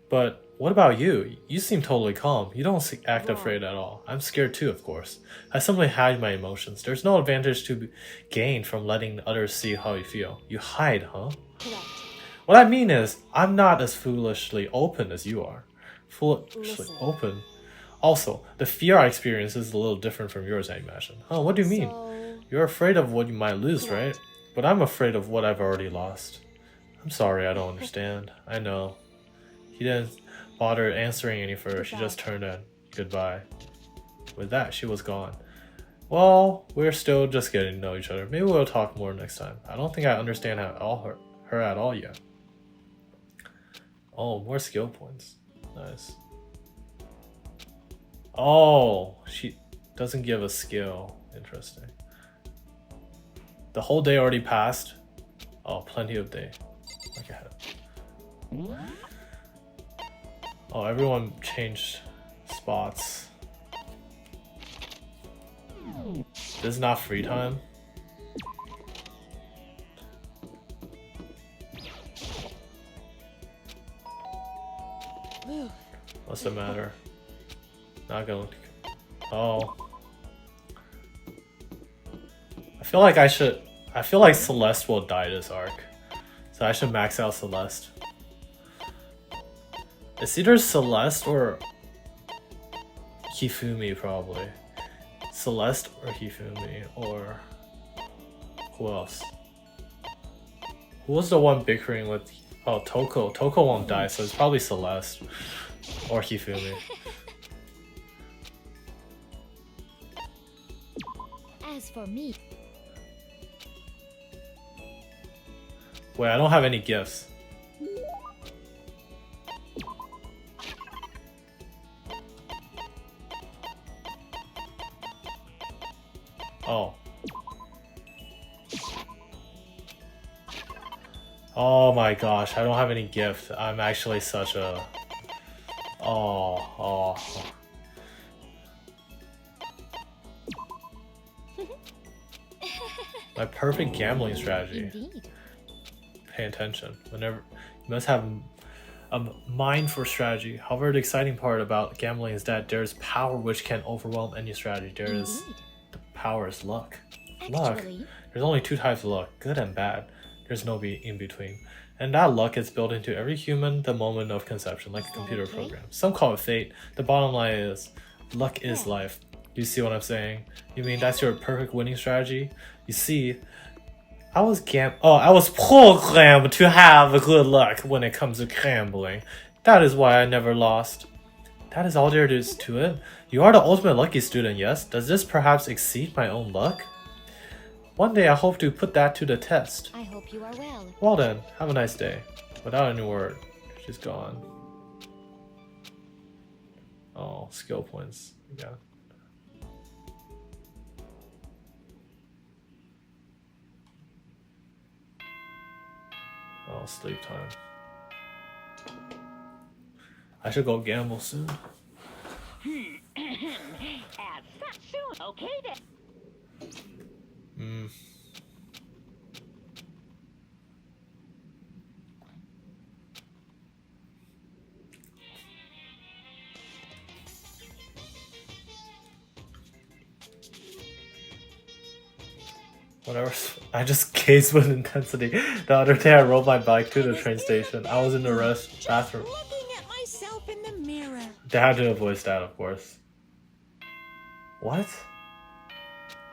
But what about you? You seem totally calm. You don't act afraid at all. I'm scared too, of course. I simply hide my emotions. There's no advantage to be gained from letting others see how you feel. You hide, huh? correct. What I mean is, I'm not as foolishly open as you are. Foolishly Listen. open? Also, the fear I experience is a little different from yours, I imagine. Huh, what do you mean? So You're afraid of what you might lose, Correct. right? But I'm afraid of what I've already lost. I'm sorry, I don't understand. I know. He didn't bother answering any further. She just turned in. Goodbye. With that, she was gone. Well, we're still just getting to know each other. Maybe we'll talk more next time. I don't think I understand her at all yet. Oh, more skill points. Nice. Oh, she doesn't give a skill. Interesting. The whole day already passed. Oh, plenty of day. Look ahead. Oh, everyone changed spots. This is not free time. What's the matter? Not going to... Oh. I feel like Celeste will die this arc. So I should max out Celeste. It's either Celeste or Hifumi, probably. Celeste or Hifumi, or... Who else? Who was the one bickering with... Oh, Toko. Toko won't die, so it's probably Celeste. Or Hifumi. as for me, Wait, I don't have any gifts. Oh. Oh my gosh, I don't have any gift. I'm actually such a... Oh. My perfect gambling strategy. indeed. Pay attention. Whenever you must have a mind for strategy. However, the exciting part about gambling is that there's power which can overwhelm any strategy. There is Indeed. the power is luck. Luck. Actually, There's only two types of luck, good and bad. There's no in between. And that luck is built into every human the moment of conception, like a computer okay? program. Some call it fate. The bottom line is, luck is life. You see what I'm saying? You mean that's your perfect winning strategy? You see, I was programmed to have good luck when it comes to gambling. That is why I never lost. That is all there is to it? You are the ultimate lucky student, yes? Does this perhaps exceed my own luck? One day I hope to put that to the test. I hope you are well. Well then, have a nice day. Without any word, she's gone. Oh, skill points. Yeah. Oh, sleep time. I should go gamble soon. As such, soon. Okay then. Whatever. I just gazed with intensity. The other day I rode my bike to the train station. I was in the bathroom. Looking at myself in the mirror. They had to have voiced that, of course. What?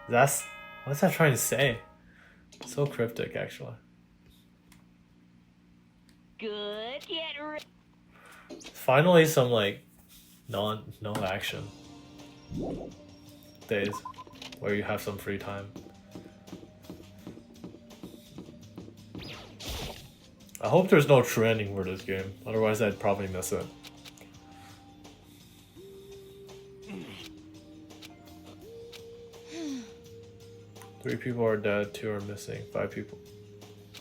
What's that trying to say? So cryptic, actually. Good. Get ready. Finally, some like no action days where you have some free time. I hope there's no true ending for this game, otherwise I'd probably miss it. Three people are dead, 2 are missing, 5 people.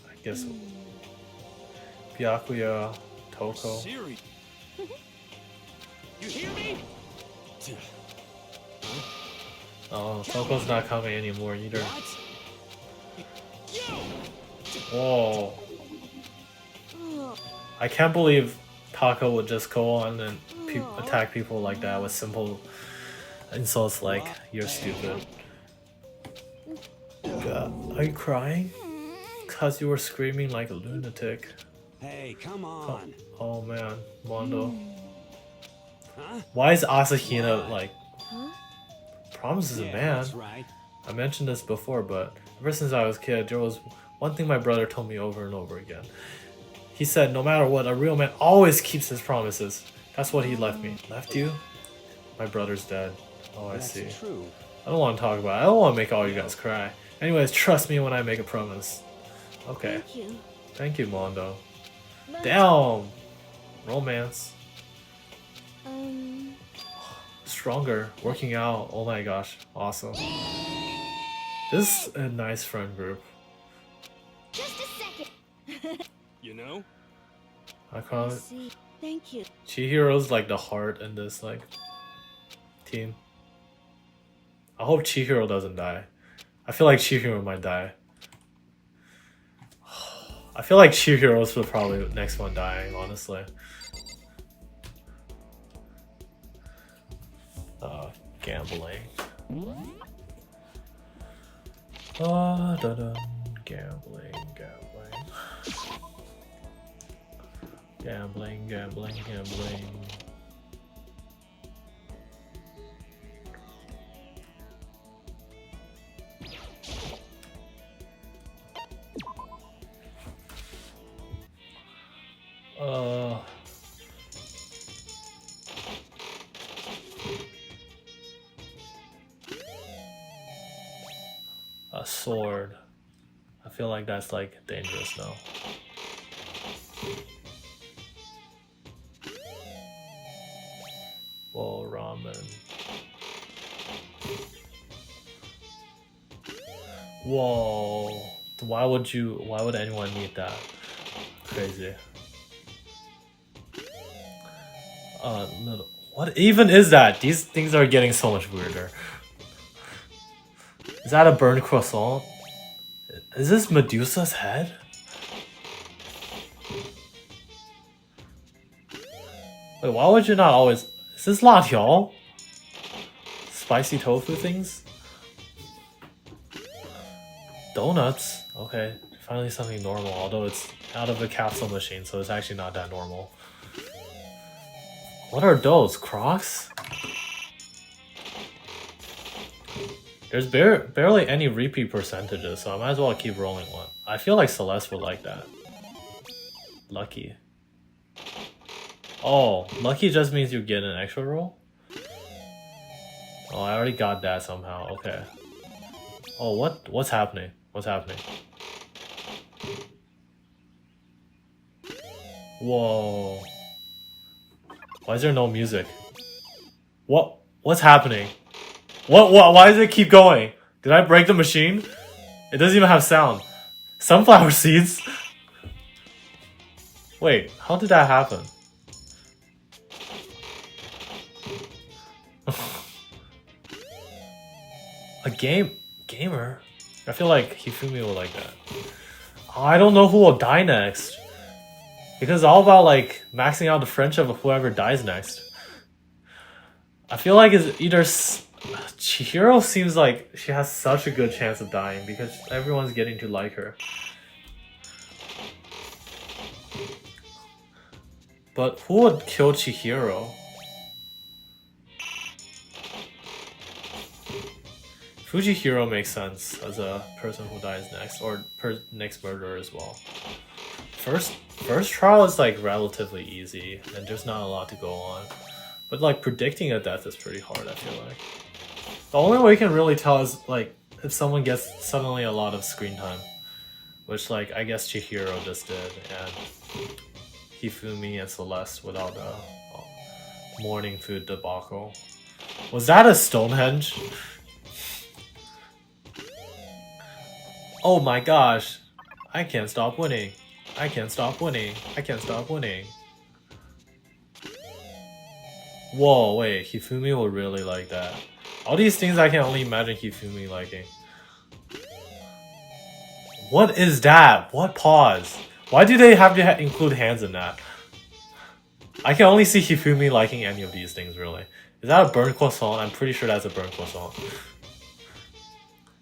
I guess. Byakuya, Toko. Siri. You hear me? Oh, Toko's not coming anymore either. What? Whoa. I can't believe Taka would just go on and attack people like that with simple insults like, you're stupid. Are you crying? Cause you were screaming like a lunatic. Hey, come on. Oh man, Mondo. Huh? Why is Asahina like... Promise is a Yeah, man. that's right. I mentioned this before, but ever since I was a kid, there was one thing my brother told me over and over again. He said, no matter what, a real man always keeps his promises. That's what he left me. Left you? My brother's dead. Oh, I That's see. true. I don't want to talk about it. I don't want to make all you guys cry. Anyways, trust me when I make a promise. Okay. Thank you. Thank you, Mondo. But, Damn! Romance. um, Stronger. Working out. Oh my gosh. Awesome. This is a nice friend group. Just a second. You know? I call I it. see. Thank you. Chihiro's like the heart in this like team. I hope Chihiro doesn't die. I feel like Chihiro might die. I feel like Chihiro's will probably the next one dying, honestly. Gambling. Gambling. A sword. I feel like that's like dangerous now. Whoa, ramen. Whoa. Why would anyone need that? Crazy. What even is that? These things are getting so much weirder. Is that a burned croissant? Is this Medusa's head? Wait, why would you not always... Is this La Tiao? Spicy tofu things? Donuts? Okay, finally something normal, although it's out of a capsule machine, so it's actually not that normal. What are those? Crocs? There's barely any repeat percentages, so I might as well keep rolling one. I feel like Celeste would like that. Lucky. Oh, lucky just means you get an extra roll? Oh, I already got that somehow. Okay. Oh, what's happening? What's happening? Whoa. Why is there no music? What's happening? Why does it keep going? Did I break the machine? It doesn't even have sound. Sunflower seeds? Wait, how did that happen? A gamer? I feel like Hifumi will like that. Oh, I don't know who will die next. Because it's all about like maxing out the friendship of whoever dies next. I feel like it's either Chihiro seems like she has such a good chance of dying because everyone's getting to like her. But who would kill Chihiro? Fujihiro makes sense as a person who dies next, or next murderer as well. First trial is like relatively easy, and there's not a lot to go on. But like predicting a death is pretty hard, I feel like. The only way you can really tell is like if someone gets suddenly a lot of screen time. Which like I guess Chihiro just did, and Hifumi and Celeste without the morning food debacle. Was that a Stonehenge? Oh my gosh. I can't stop winning. I can't stop winning. I can't stop winning. Whoa, wait, Hifumi will really like that. All these things I can only imagine Hifumi liking. What is that? What pause? Why do they have to include hands in that? I can only see Hifumi liking any of these things, really. Is that a burnt croissant? I'm pretty sure that's a burnt croissant.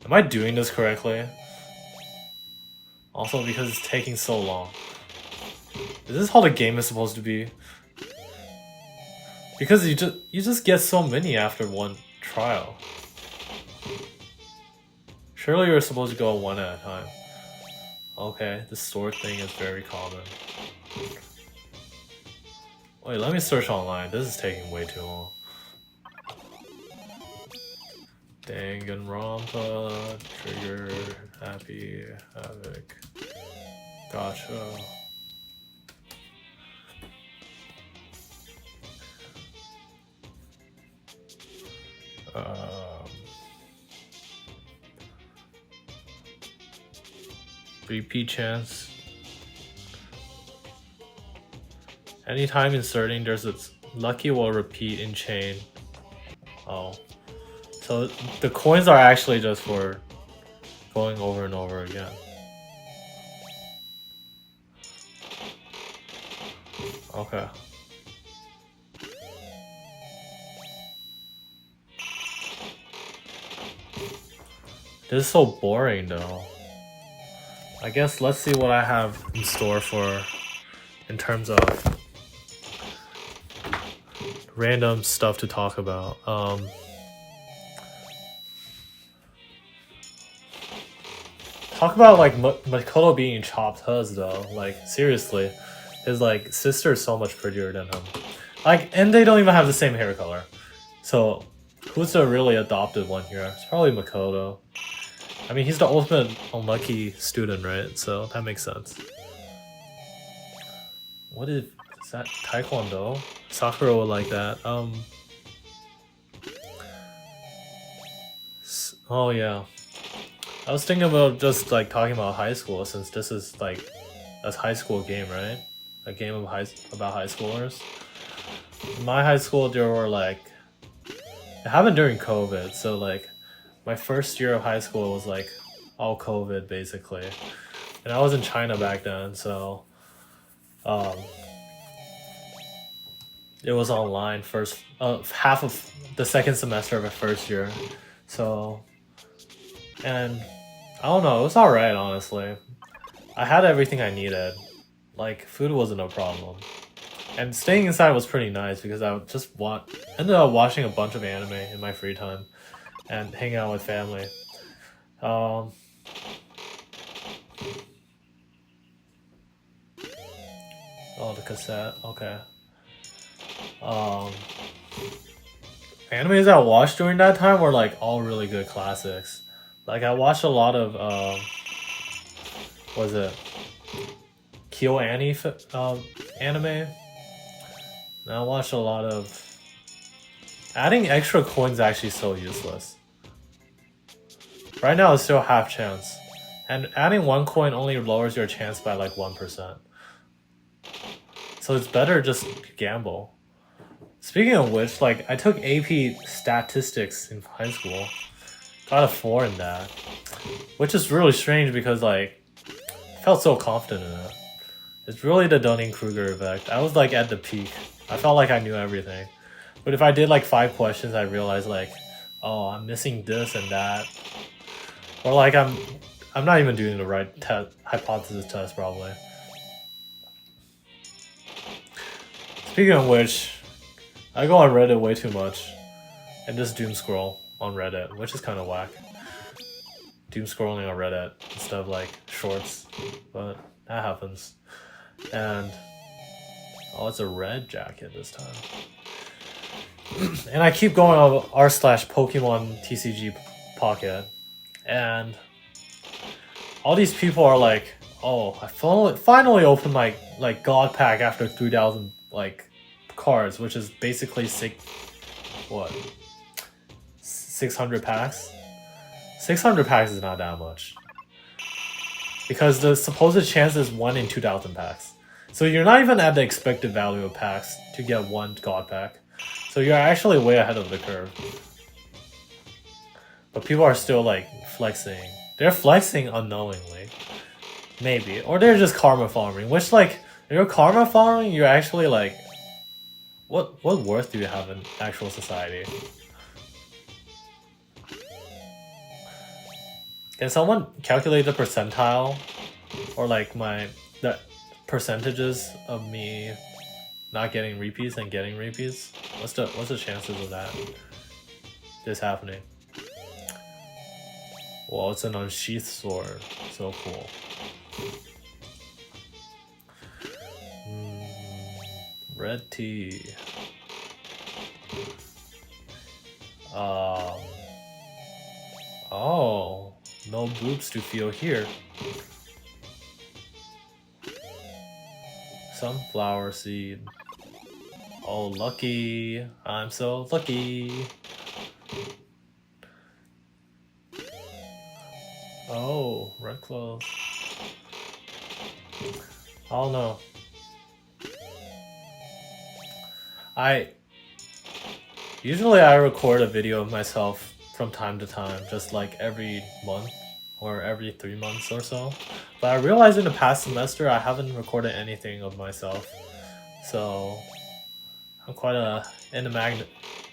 Am I doing this correctly? Also, because it's taking so long. Is this how the game is supposed to be? Because you just get so many after one trial. Surely you're supposed to go one at a time. Okay, the sword thing is very common. Wait, let me search online. This is taking way too long. Danganronpa, Trigger, Happy, Havoc. Gotcha. Repeat chance. Anytime inserting, there's a lucky will repeat in chain. Oh. So the coins are actually just for going over and over again. Okay. This is so boring though. I guess let's see what I have in store for in terms of random stuff to talk about. Talk about like Makoto being chopped hus though. Like seriously, his like sister is so much prettier than him. Like, and they don't even have the same hair color. So who's the really adopted one here? It's probably Makoto. I mean, he's the ultimate unlucky student, right? So that makes sense. What is that? Taekwondo? Sakura would like that. Oh yeah. I was thinking about just like talking about high school since this is like a high school game, right? A game of about high schoolers. In my high school, there were like it happened during COVID, so like my first year of high school was like all COVID basically, and I was in China back then, so it was online first half of the second semester of my first year, so and I don't know, it was alright honestly. I had everything I needed, like food wasn't a problem, and staying inside was pretty nice because I would just ended up watching a bunch of anime in my free time and hanging out with family. Oh, the cassette. Okay. animes I watched during that time were like all really good classics. Like I watched a lot of was it Kyo Annie anime? And I watched a lot of. Adding extra coins actually so useless. Right now it's still half chance, and adding 1 coin only lowers your chance by like 1%. So it's better just gamble. Speaking of which, like I took AP statistics in high school, got a 4 in that, which is really strange because like I felt so confident in it. It's really the Dunning-Kruger effect. I was like at the peak. I felt like I knew everything. But if I did like 5 questions, I realized like, oh, I'm missing this and that, or like I'm not even doing the right hypothesis test probably. Speaking of which, I go on Reddit way too much, and just doom scroll on Reddit, which is kind of whack. Doom scrolling on Reddit instead of like shorts, but that happens. And oh, it's a red jacket this time. And I keep going on r/Pokemon TCG Pocket, and all these people are like, "Oh, I finally opened my like God pack after 3,000 like cards, which is basically 600 packs. 600 packs is not that much because the supposed chance is 1 in 2,000 packs. So you're not even at the expected value of packs to get 1 God pack. So you're actually way ahead of the curve. But people are still like flexing. They're flexing unknowingly. Maybe. Or they're just karma farming. Which like, if you're karma farming, you're actually like, what worth do you have in actual society? Can someone calculate the percentile? Or like the percentages of me not getting repeats and getting repeats? What's the chances of that? This happening? Well, it's an unsheathed sword. So cool. Red tea. Oh, no boobs to feel here. Sunflower seed. Oh, lucky. I'm so lucky. Oh, red clothes. I don't know. Usually I record a video of myself from time to time, just like every month or every 3 months or so. But I realized in the past semester I haven't recorded anything of myself. So I'm quite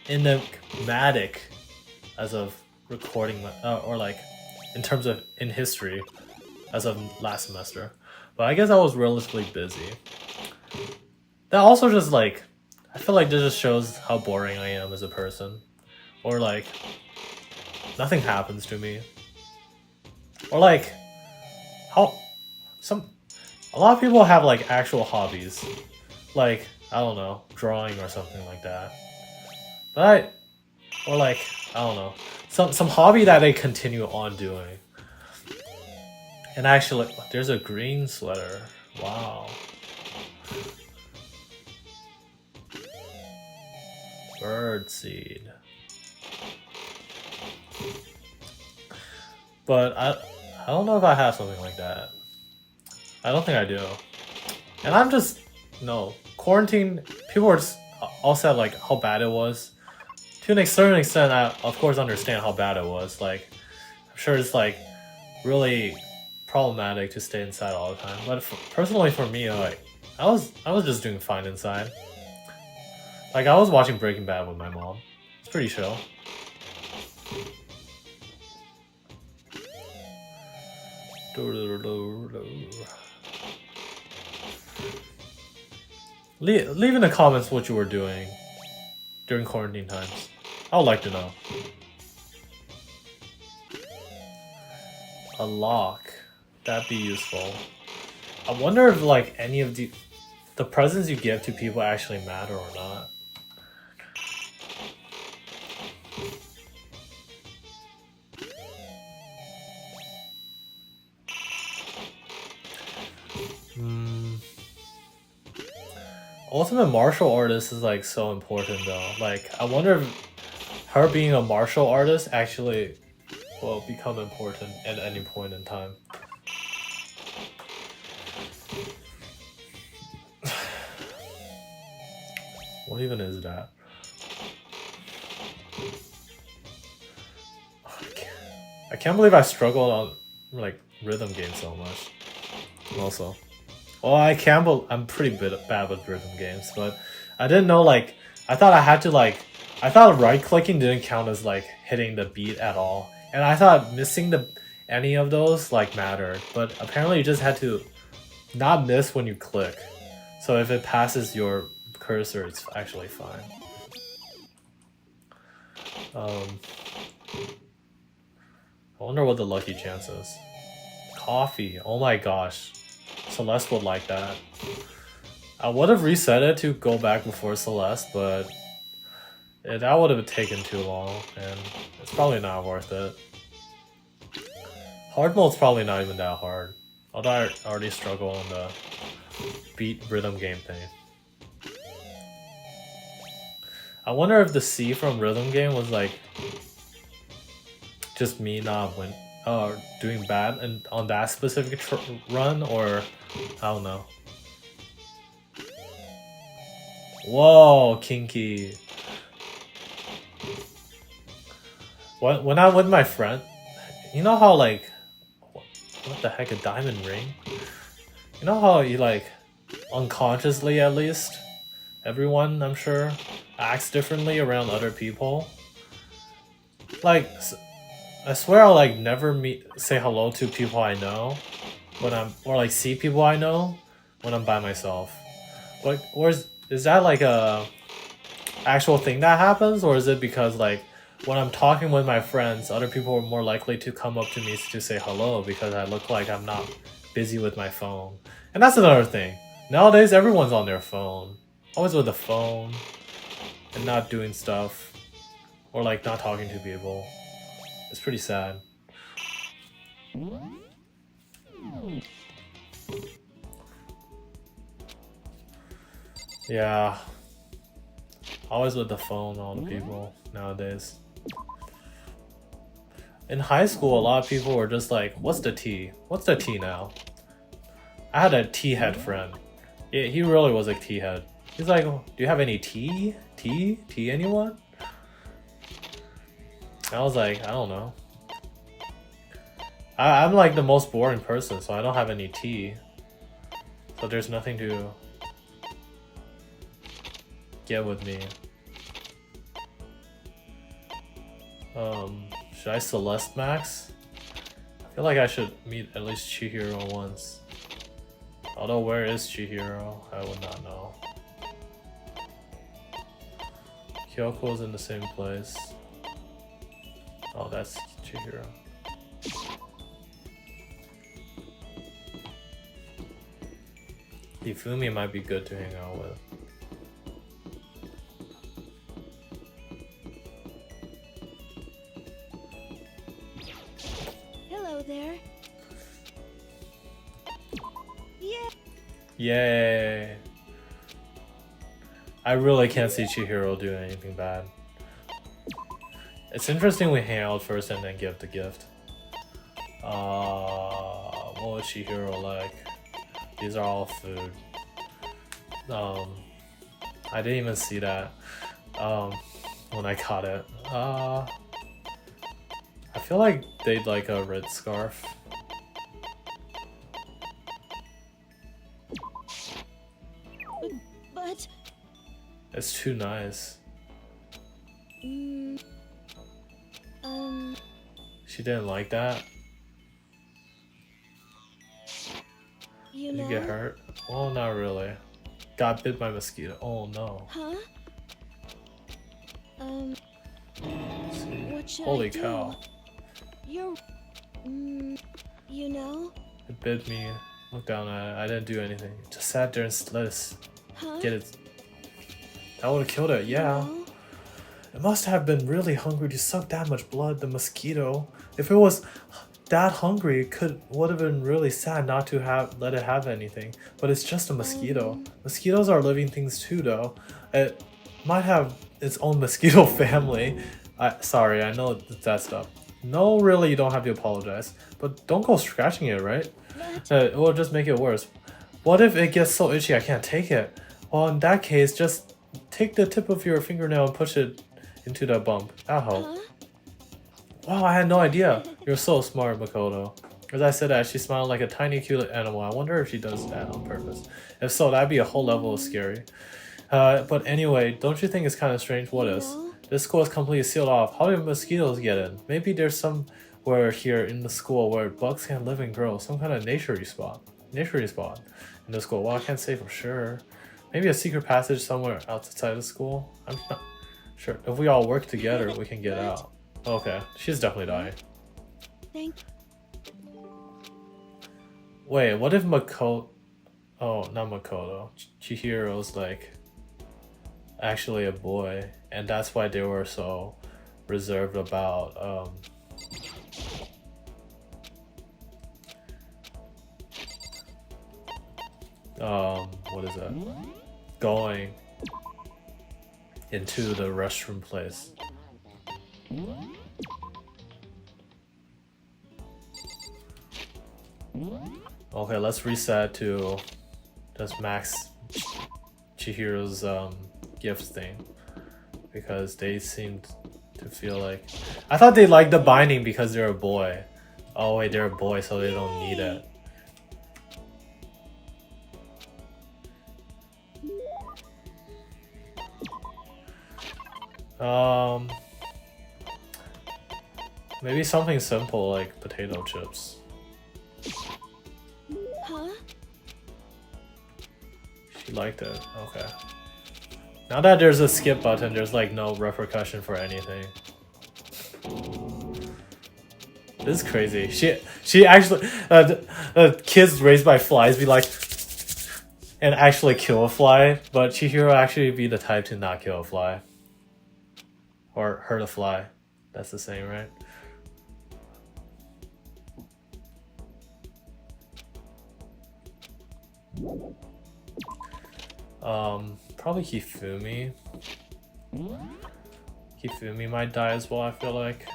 enigmatic as of recording or like in terms of in history as of last semester. But I guess I was relatively busy. That also just like, I feel like this just shows how boring I am as a person. Or like, nothing happens to me. Or like, a lot of people have like actual hobbies. Like, I don't know, drawing or something like that. But or like, I don't know, some hobby that they continue on doing. And actually, there's a green sweater. Wow. Birdseed. But I don't know if I have something like that. I don't think I do. And I'm just, no. Quarantine, people were just all said like how bad it was. To a certain extent, I of course understand how bad it was. Like, I'm sure it's like really problematic to stay inside all the time. But personally for me, like, I was just doing fine inside. Like, I was watching Breaking Bad with my mom. It's pretty chill. Leave in the comments what you were doing during quarantine times. I would like to know. A lock. That'd be useful. I wonder if like any of the presents you give to people actually matter or not. ultimate martial artist is like so important though. Like I wonder if her being a martial artist actually will become important at any point in time. What even is that? I can't believe I struggled on like rhythm games so much. Also, well, I'm pretty bad with rhythm games, but I didn't know like I thought I had to like I thought right clicking didn't count as like hitting the beat at all, and I thought missing any of those like mattered, but apparently you just had to not miss when you click. So if it passes your cursor, it's actually fine. I wonder what the lucky chance is. Coffee. Oh my gosh. Celeste would like that. I would have reset it to go back before Celeste, but that would have taken too long, and it's probably not worth it. Hard mode's probably not even that hard. Although I already struggle on the beat rhythm game thing. I wonder if the C from rhythm game was like just me not doing bad and on that specific run, or I don't know. Whoa, kinky. When I'm with my friend, you know how like what the heck, a diamond ring? You know how you like unconsciously at least everyone I'm sure acts differently around other people. Like I swear I'll like never say hello to people I know when or like see people I know when I'm by myself. Like, or is that like a actual thing that happens, or is it because like when I'm talking with my friends, other people are more likely to come up to me to say hello because I look like I'm not busy with my phone? And that's another thing. Nowadays, everyone's on their phone. Always with the phone and not doing stuff, or like not talking to people. It's pretty sad. Yeah. Always with the phone, all the people nowadays. In high school, a lot of people were just like, what's the tea? What's the tea now? I had a tea head friend. Yeah, he really was a tea head. He's like, do you have any tea? Tea? Tea anyone? I was like, I don't know. I'm like the most boring person, so I don't have any tea. So there's nothing to get with me. Should I Celeste Max? I feel like I should meet at least Chihiro once. Although where is Chihiro? I would not know. Kyoko's in the same place. Oh, that's Chihiro. Hifumi might be good to hang out with. Hello there. Yeah. Yay! I really can't see Chihiro doing anything bad. It's interesting we hang out first and then give the gift. What was Chihiro like? These are all food. I didn't even see that when I caught it. I feel like they'd like a red scarf. But It's too nice. She didn't like that? you Did know. you get hurt? Well, not really. Got bit by a mosquito. Oh no. Huh? Let's see. What should Holy I do? cow. You're you know? It bit me. Look down at it. I didn't do anything. Just sat there and let us Huh? get it. That would have killed it, yeah. No? It must have been really hungry to suck that much blood, the mosquito. If it was that hungry, would have been really sad not to have let it have anything. But it's just a mosquito. Mosquitoes are living things too, though. It might have its own mosquito family. Sorry, I know that stuff. No, really, you don't have to apologize. But don't go scratching it, right? It will just make it worse. What if it gets so itchy I can't take it? Well, in that case, just take the tip of your fingernail and push it into that bump. That'll help. Wow, I had no idea. You're so smart, Makoto. As I said that, she smiled like a tiny cute animal. I wonder if she does that on purpose. If so, that'd be a whole level of scary. But anyway, don't you think it's kind of strange? What is? This school is completely sealed off. How did mosquitoes get in? Maybe there's somewhere here in the school where bugs can live and grow. Some kind of nature spot in the school. Well, I can't say for sure. Maybe a secret passage somewhere outside the school. I'm not sure. If we all work together, we can get out. Okay, she's definitely dying. Thank Wait, what if Makoto... Oh, not Makoto. Chihiro's like actually a boy, and that's why they were so reserved about what is that? Going into the restroom place. Okay, let's reset to just max Chihiro's gift thing, because they seemed to feel like... I thought they liked the binding because they're a boy. Oh wait, they're a boy, so they don't need it. Maybe something simple like potato chips. Huh? She liked it. Okay. Now that there's a skip button, there's like no repercussion for anything. This is crazy. She actually kids raised by flies be like and actually kill a fly, but Chihiro actually be the type to not kill a fly or hurt a fly. That's the same, right? Probably Hifumi. Hifumi might die as well, I feel like.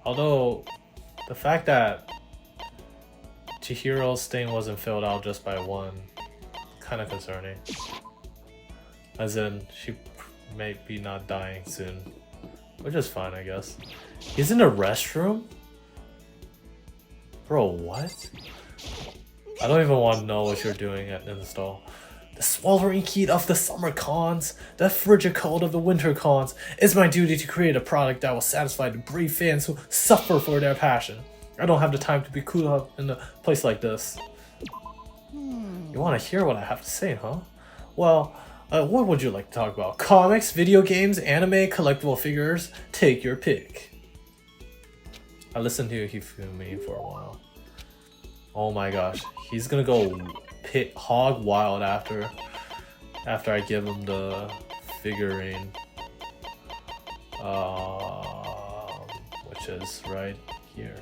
Although, the fact that Chihiro's thing wasn't filled out just by one, kind of concerning. As in, she may be not dying soon. Which is fine, I guess. He's in the restroom? Bro, what? I don't even want to know what you're doing in the stall. The sweltering heat of the summer cons, the frigid cold of the winter cons. It's my duty to create a product that will satisfy the brave fans who suffer for their passion. I don't have the time to be cool up in a place like this. You want to hear what I have to say, huh? Well, what would you like to talk about? Comics, video games, anime, collectible figures? Take your pick. I listened to Hifumi for a while. Oh my gosh, he's gonna go hog wild after I give him the figurine, which is right here.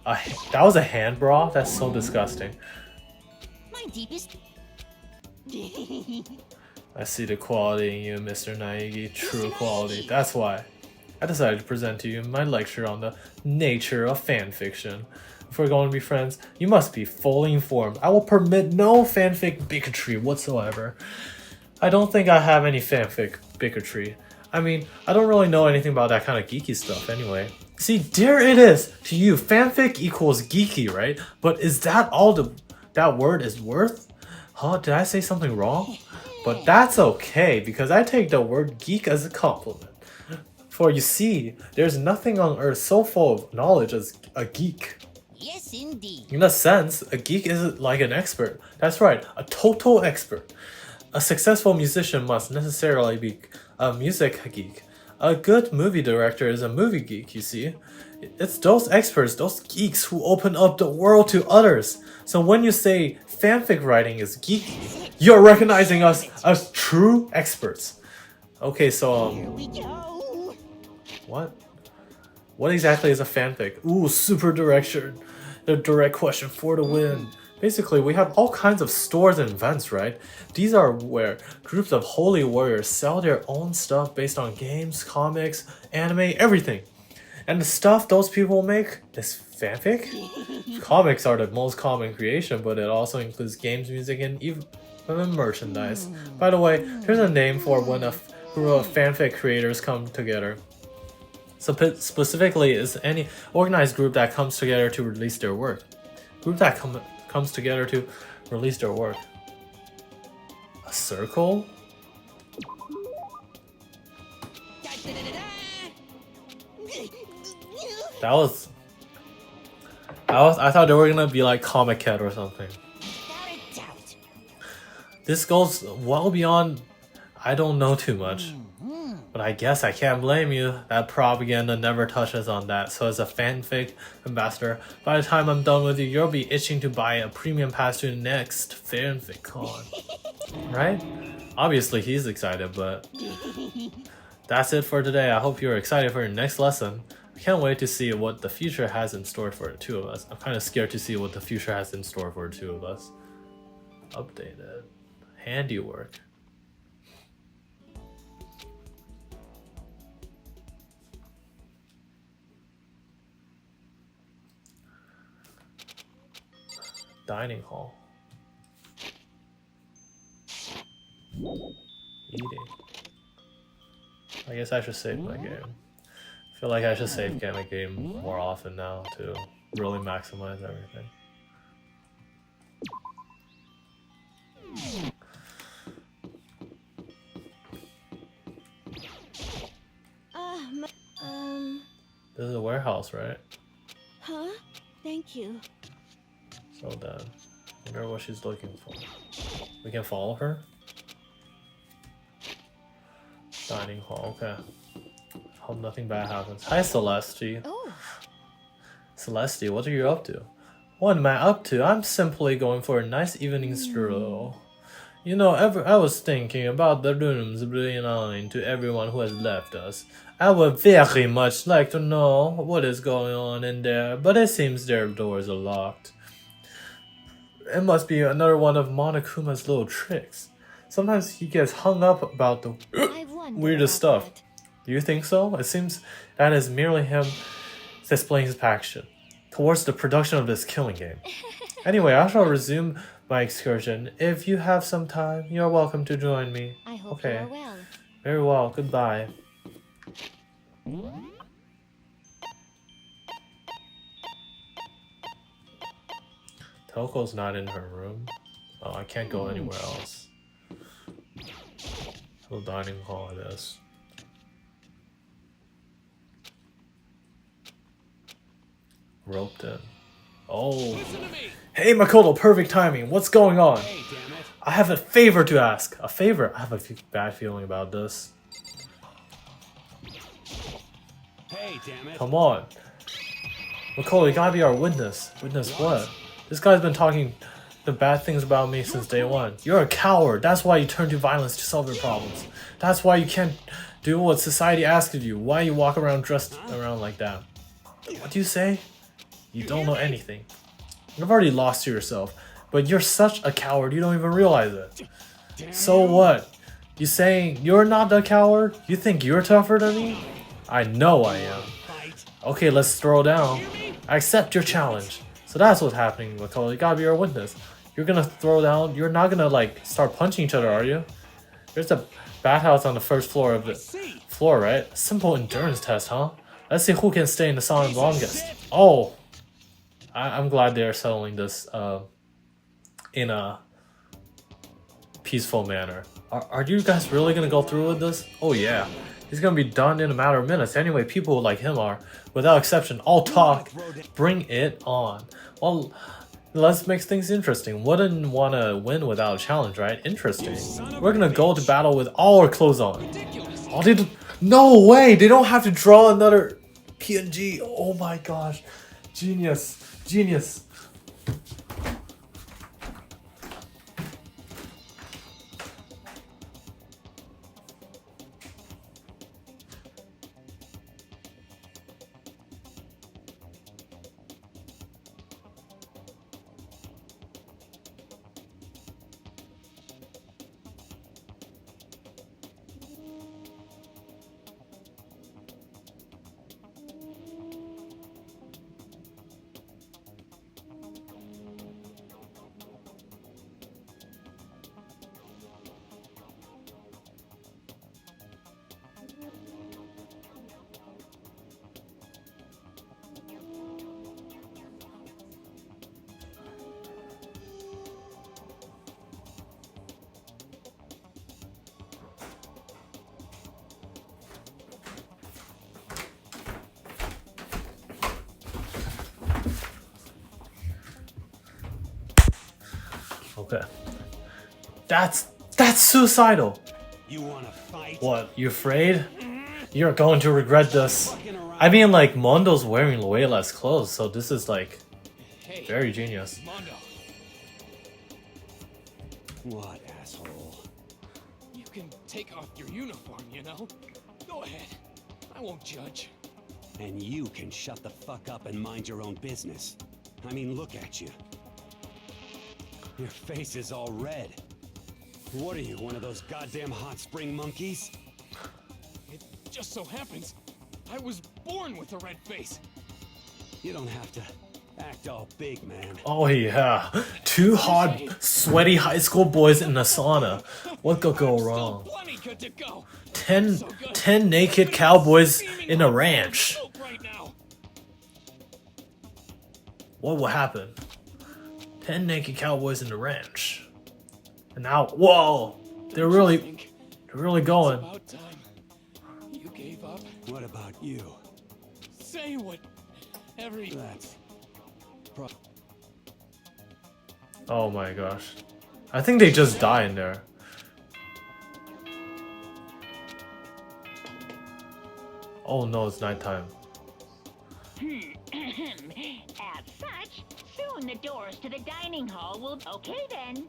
That was a hand bra? That's so disgusting. My deepest. I see the quality in you, Mr. Naegi. True quality. That's why I decided to present to you my lecture on the nature of fanfiction. If we're going to be friends, you must be fully informed. I will permit no fanfic bigotry whatsoever. I don't think I have any fanfic bigotry. I mean, I don't really know anything about that kind of geeky stuff anyway. See, there it is! To you, fanfic equals geeky, right? But is that all that word is worth? Huh? Did I say something wrong? But that's okay, because I take the word geek as a compliment. For you see, there's nothing on earth so full of knowledge as a geek. Yes, indeed. In a sense, a geek is like an expert. That's right, a total expert. A successful musician must necessarily be a music geek. A good movie director is a movie geek, you see. It's those experts, those geeks who open up the world to others. So when you say fanfic writing is geeky, you're recognizing us as true experts. Okay, so Here we go. what What exactly is a fanfic? Ooh, super direction. The direct question for the win. Basically, we have all kinds of stores and events, right? These are where groups of holy warriors sell their own stuff based on games, comics, anime, everything. And the stuff those people make is fanfic? Comics are the most common creation, but it also includes games, music, and even merchandise. By the way, here's a name for when a group of fanfic creators come together. Specifically, is any organized group that comes together to release their work. Group that comes together to release their work. A circle? I thought they were gonna be like Comic Cat or something. This goes well beyond I don't know too much. But I guess I can't blame you. That propaganda never touches on that. So as a fanfic ambassador, by the time I'm done with you, you'll be itching to buy a premium pass to the next fanfic con. Right? Obviously he's excited, but that's it for today. I hope you're excited for your next lesson. I can't wait to see what the future has in store for the two of us. I'm kind of scared to see what the future has in store for the two of us. Updated. Handiwork. Dining hall. Eating. I guess I should save my game. I feel like I should save my game more often now to really maximize everything. This is a warehouse, right? Huh? Thank you. So then, I wonder what she's looking for. We can follow her? Dining hall, okay. Hope nothing bad happens. Hi, Celeste. Oh. Celeste, what are you up to? What am I up to? I'm simply going for a nice evening stroll. You know, I was thinking about the rooms belonging to everyone who has left us. I would very much like to know what is going on in there, but it seems their doors are locked. It must be another one of Monokuma's little tricks. Sometimes he gets hung up about the weirdest stuff. Do you think so? It seems that is merely him displaying his passion towards the production of this killing game. Anyway, I shall resume my excursion. If you have some time, you're welcome to join me. I hope okay. you are well. Very well. Goodbye. Toko's not in her room. Oh, I can't go anywhere else. So dining hall it is. Roped in. Oh. Hey Makoto, perfect timing. What's going on? Hey, damn it. I have a favor to ask. A favor? I have a bad feeling about this. Hey, damn it. Come on. Makoto, you gotta be our witness. Witness what? This guy's been talking the bad things about me since day one. You're a coward. That's why you turn to violence to solve your problems. That's why you can't do what society asks of you. Why you walk around dressed around like that. What do you say? You don't know anything. You've already lost to yourself. But you're such a coward, you don't even realize it. So what? You saying you're not the coward? You think you're tougher than me? I know I am. Okay, let's throw down. I accept your challenge. So that's what's happening, Makoto. You gotta be our witness. You're gonna throw down. You're not gonna like start punching each other, are you? There's a bathhouse on the first floor of the floor, right? Simple endurance test, huh? Let's see who can stay in the sauna longest. Oh, I'm glad they're settling this in a peaceful manner. Are you guys really gonna go through with this? Oh yeah. He's gonna be done in a matter of minutes. Anyway, people like him are, without exception, all talk. Bring it on. Well, let's make things interesting. Wouldn't want to win without a challenge, right? Interesting. We're gonna go to battle with all our clothes on. Oh, no way! They don't have to draw another PNG. Oh my gosh. Genius. Genius. Okay. That's suicidal. You wanna fight? What? You afraid? You're going to regret this. I mean, like, Mondo's wearing way less clothes, so this is like Hey, very genius. Mondo, What, asshole? you can take off your uniform, you know? Go ahead. I won't judge. And you can shut the fuck up and mind your own business. I mean, look at you. Your face is all red. What are you, one of those goddamn hot spring monkeys? It just so happens I was born with a red face. You don't have to act all big, man. Oh yeah, 2 hot, sweaty high school boys in a sauna. What could go Still wrong? plenty good to go. 10 naked cowboys in a ranch. Soap right now. What will happen? 10 naked cowboys in the ranch. And now, whoa! They're really going. About time you gave up. What about you? Say what every That's... Oh my gosh. I think they just die in there. Oh no, it's nighttime. As such, soon the doors to the dining hall will... Okay then.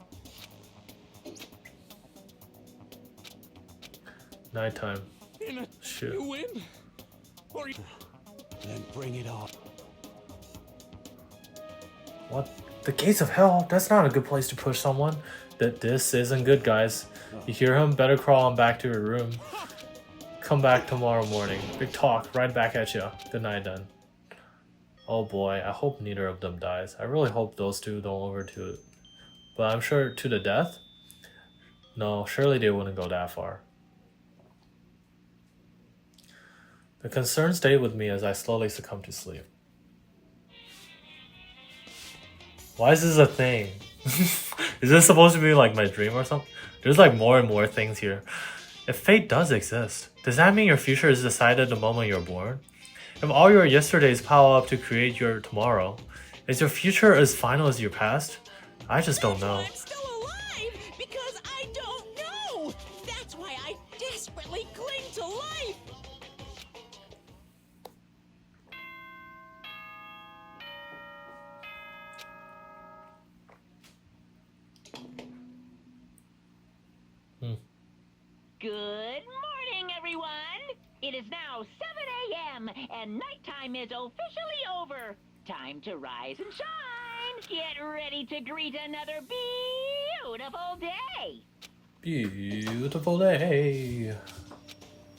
Nighttime. in a Shoot. you win or you... Then bring it on. What? The gates of hell? That's not a good place to push someone. This isn't good, guys. You hear him? Better crawl on back to your room. Come back tomorrow morning. Big talk. Right back at you. Good night, then. Oh boy, I hope neither of them dies. I really hope those two don't overdo it. But I'm sure to the death? No, surely they wouldn't go that far. The concern stayed with me as I slowly succumbed to sleep. Why is this a thing? Is this supposed to be like my dream or something? There's like more and more things here. If fate does exist, does that mean your future is decided the moment you're born? If all your yesterdays pile up to create your tomorrow, is your future as final as your past? I just don't know. I'm still alive because I don't know. That's why I desperately cling to life. Good morning, everyone! It is now 7 a.m. and nighttime is officially over. Time to rise and shine. Get ready to greet another beautiful day. Beautiful day.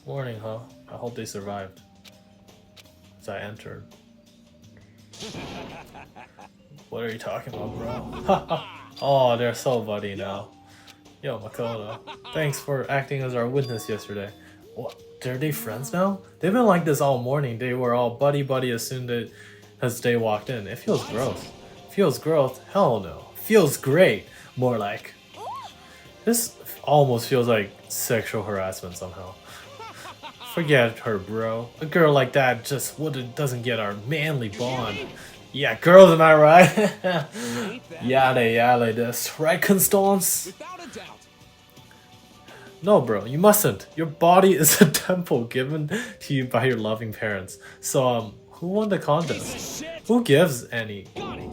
Morning, huh? I hope they survived. As I entered. What are you talking about, bro? Oh, they're so buddy now. Yo, Makoto. Thanks for acting as our witness yesterday. What? Are they friends now? They've been like this all morning. They were all buddy-buddy as soon as they walked in. It feels gross. Feels gross? Hell no. Feels great. More like... This almost feels like sexual harassment somehow. Forget her, bro. A girl like that just doesn't get our manly bond. Yeah, girls, am I right? Yada this. Right, Constance? Without a doubt. No, bro, you mustn't. Your body is a temple given to you by your loving parents. So, who won the contest? Who gives any? Got it.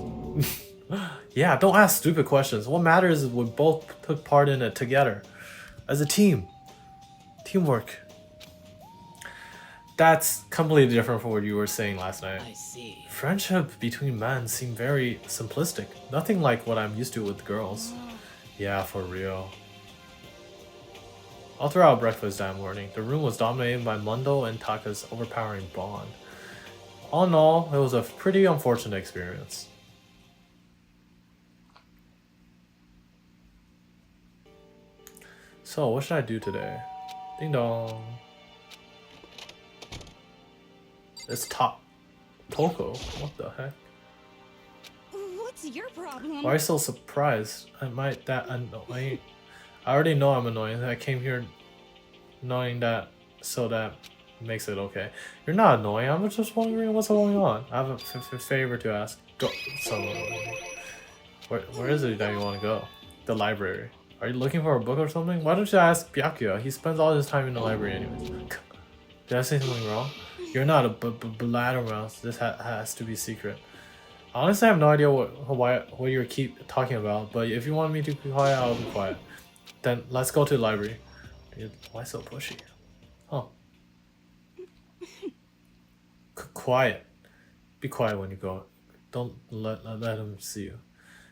Yeah, don't ask stupid questions. What matters is we both took part in it together. As a team. Teamwork. That's completely different from what you were saying last night. I see. Friendship between men seem very simplistic. Nothing like what I'm used to with girls. Yeah, for real. All throughout breakfast that morning, the room was dominated by Mundo and Taka's overpowering bond. All in all, it was a pretty unfortunate experience. So, what should I do today? Ding dong. It's Toko. What the heck? What's your problem? Why are you so surprised? Am I that annoying? I already know I'm annoying. I came here knowing that, so that makes it okay. You're not annoying. I'm just wondering what's going on. I have a favor to ask. Go. So, where is it that you want to go? the library. Are you looking for a book or something? Why don't you ask Byakuya? He spends all his time in the library anyways. Did I say something wrong? You're not a blabbermouth. This has to be secret. Honestly, I have no idea what you keep talking about, but if you want me to be quiet, I'll be quiet. Then let's go to the library. Dude, why so pushy? Huh. Quiet. Be quiet when you go. Don't let him see you.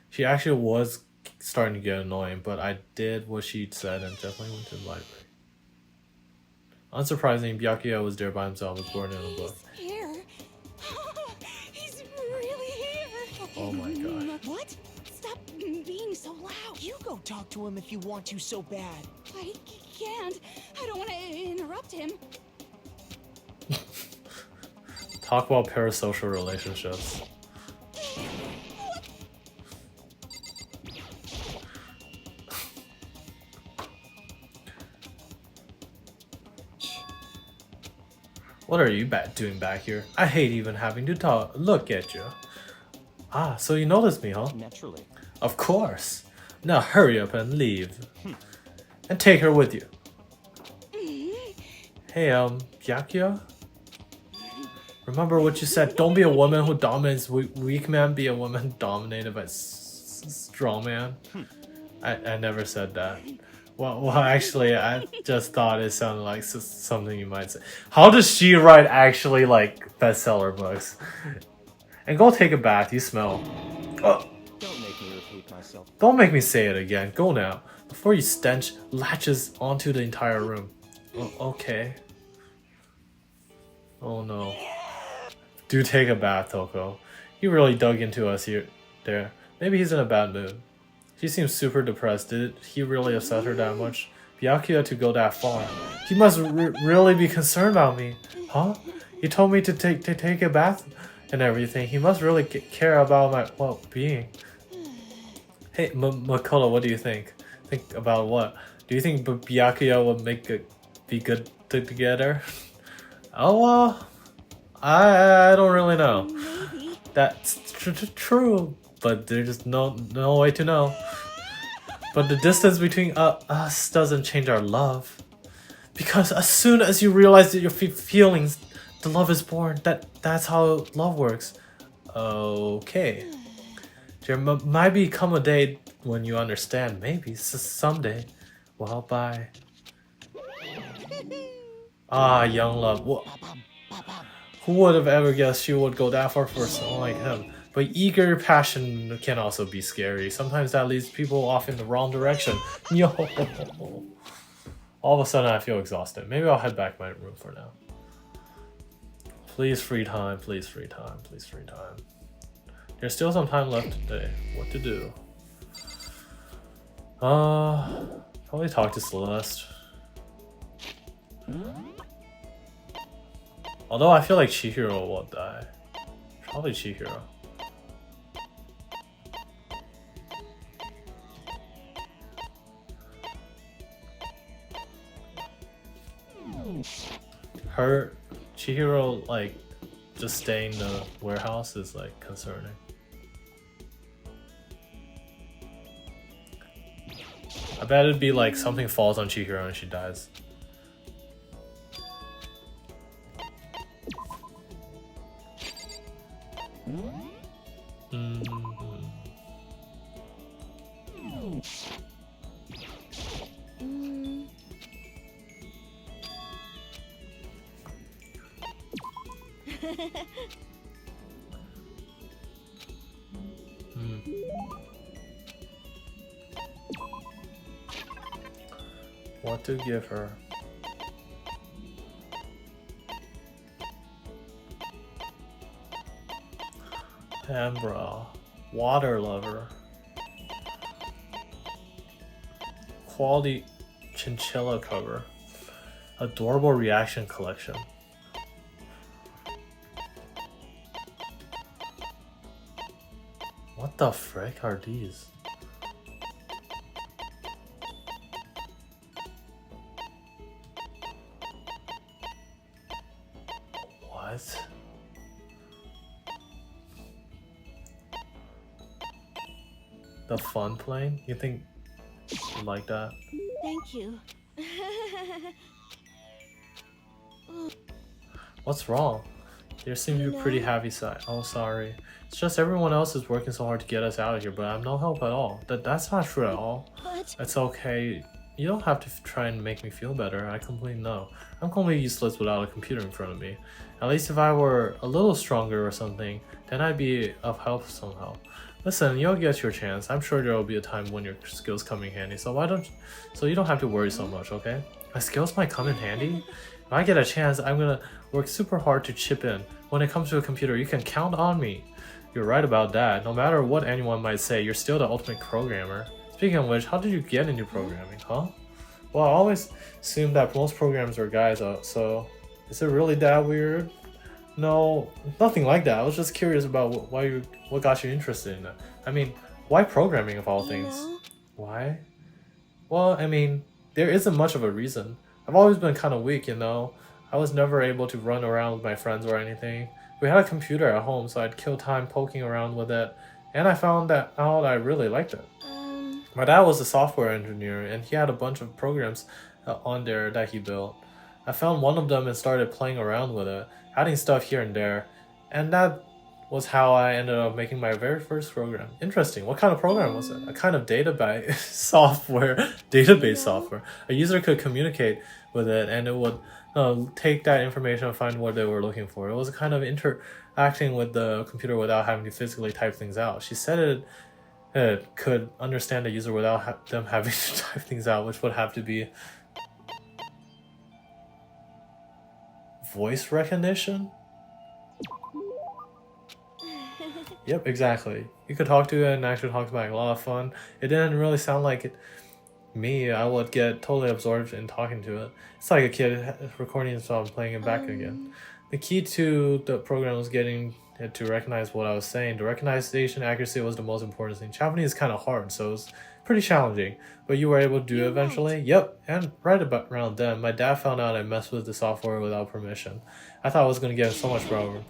She actually was starting to get annoying, but I did what she said and definitely went to the library. Unsurprising, Byakuya was there by himself, was born in a book. He's here. He's really here. Oh my god. What? Stop being so loud. You go talk to him if you want to so bad. I can't. I don't want to interrupt him. Talk about parasocial relationships. What are you doing back here? I hate even having to look at you. Ah, so you noticed me, huh? Naturally. Of course. Now hurry up and leave. And take her with you. Hey, Byakuya? Remember what you said, don't be a woman who dominates weak man, be a woman dominated by strong man. I never said that. Well, actually, I just thought it sounded like something you might say. How does she write actually like bestseller books? And go take a bath, you smell. Oh. Don't make me repeat myself. Don't make me say it again. Go now. Before your stench latches onto the entire room. Okay. Oh no. Do take a bath, Toko. He really dug into us there. Maybe he's in a bad mood. She seems super depressed. Did he really upset her that much? Byakuya to go that far. He must really be concerned about me. Huh? He told me to take a bath and everything. He must really care about my well-being. Hey, Makoto, what do you think? Think about what? Do you think Byakuya would be good together? Oh, well, I don't really know. Maybe. That's true, but there's no way to know. But the distance between us doesn't change our love. Because as soon as you realize that your feelings, the love is born. That's how love works. Okay. There might become a day when you understand. Maybe someday. Well, bye. Ah, young love. Who would have ever guessed she would go that far for someone like him? But eager passion can also be scary. Sometimes that leads people off in the wrong direction. Yo. All of a sudden I feel exhausted. Maybe I'll head back to my room for now. Please free time, please free time, please free time. There's still some time left today. What to do? Probably talk to Celeste. Although I feel like Chihiro will die. Probably Chihiro. Chihiro, like, just staying in the warehouse is, like, concerning. I bet it'd be like something falls on Chihiro and she dies. What to give her? Ambra, water lover, quality chinchilla cover, adorable reaction collection. What the frick are these? What? The fun plane? You think you like that. Thank you. What's wrong? You seem to be pretty happy side. Oh, sorry. It's just everyone else is working so hard to get us out of here, but I'm no help at all. That's not true at all. But It's okay. You don't have to try and make me feel better. I completely know. I'm completely useless without a computer in front of me. At least if I were a little stronger or something, then I'd be of help somehow. Listen, you'll get your chance. I'm sure there will be a time when your skills come in handy. So you don't have to worry so much, okay? My skills might come in handy. If I get a chance, I'm gonna work super hard to chip in. When it comes to a computer, you can count on me. You're right about that. No matter what anyone might say, you're still the ultimate programmer. Speaking of which, how did you get into programming, huh? Well, I always assumed that most programs were guys, so is it really that weird? No, nothing like that. I was just curious about what got you interested in it. I mean, why programming of all things? Why? Well, I mean, there isn't much of a reason. I've always been kind of weak, you know. I was never able to run around with my friends or anything. We had a computer at home, so I'd kill time poking around with it, and I found out I really liked it. My dad was a software engineer, and he had a bunch of programs on there that he built. I found one of them and started playing around with it, adding stuff here and there, and that was how I ended up making my very first program. Interesting. What kind of program was it? A kind of database software. A user could communicate with it, and it would take that information and find what they were looking for. It was a kind of interacting with the computer without having to physically type things out. She said it could understand the user without them having to type things out, which would have to be voice recognition? Yep, exactly. You could talk to it and actually talk back. A lot of fun. It didn't really sound like me. I would get totally absorbed in talking to it. It's like a kid recording himself and playing it back again. The key to the program was getting it to recognize what I was saying. The recognition accuracy was the most important thing. Japanese is kind of hard, so it's pretty challenging. But you were able to do it eventually? Yep, and right about around then, my dad found out I messed with the software without permission. I thought I was going to get so much better,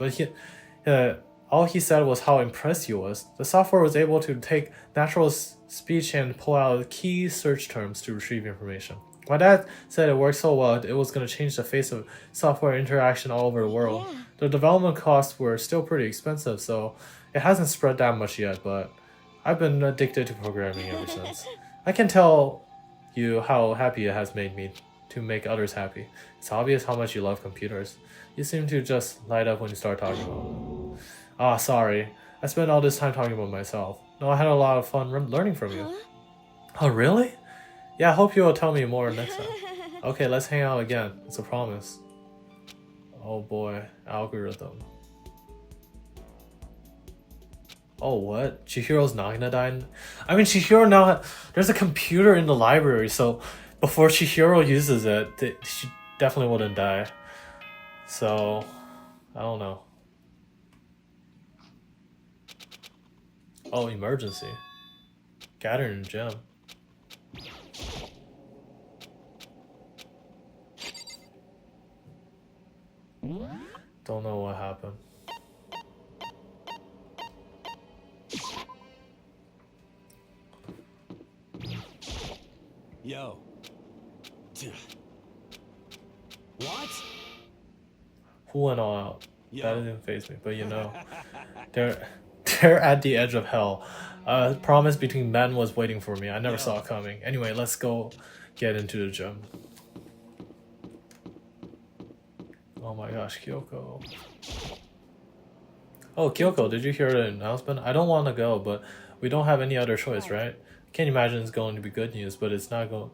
but all he said was how impressed he was. The software was able to take natural speech and pull out key search terms to retrieve information. My dad said it worked so well, it was going to change the face of software interaction all over the world. Yeah. The development costs were still pretty expensive, so it hasn't spread that much yet, but I've been addicted to programming ever since. I can tell you how happy it has made me to make others happy. It's obvious how much you love computers. You seem to just light up when you start talking about them. Ah, sorry. I spent all this time talking about myself. No, I had a lot of fun learning from you. Oh, really? Yeah, I hope you'll tell me more next time. Okay, let's hang out again. It's a promise. Oh boy, algorithm. Oh, what? Chihiro's not gonna die? I mean, Chihiro now... There's a computer in the library, so before Chihiro uses it, she definitely wouldn't die. So, I don't know. Oh, emergency. Gathering in gem. Don't know what happened. Yo. What? Who went all out? Yo. That didn't faze me, but you know. They're at the edge of hell. A promise between men was waiting for me. I never saw it coming. Anyway, let's go get into the gym. Oh my gosh, Kyoko. Oh, Kyoko, did you hear the announcement? I don't want to go, but we don't have any other choice, right? I can't imagine it's going to be good news, but it's not a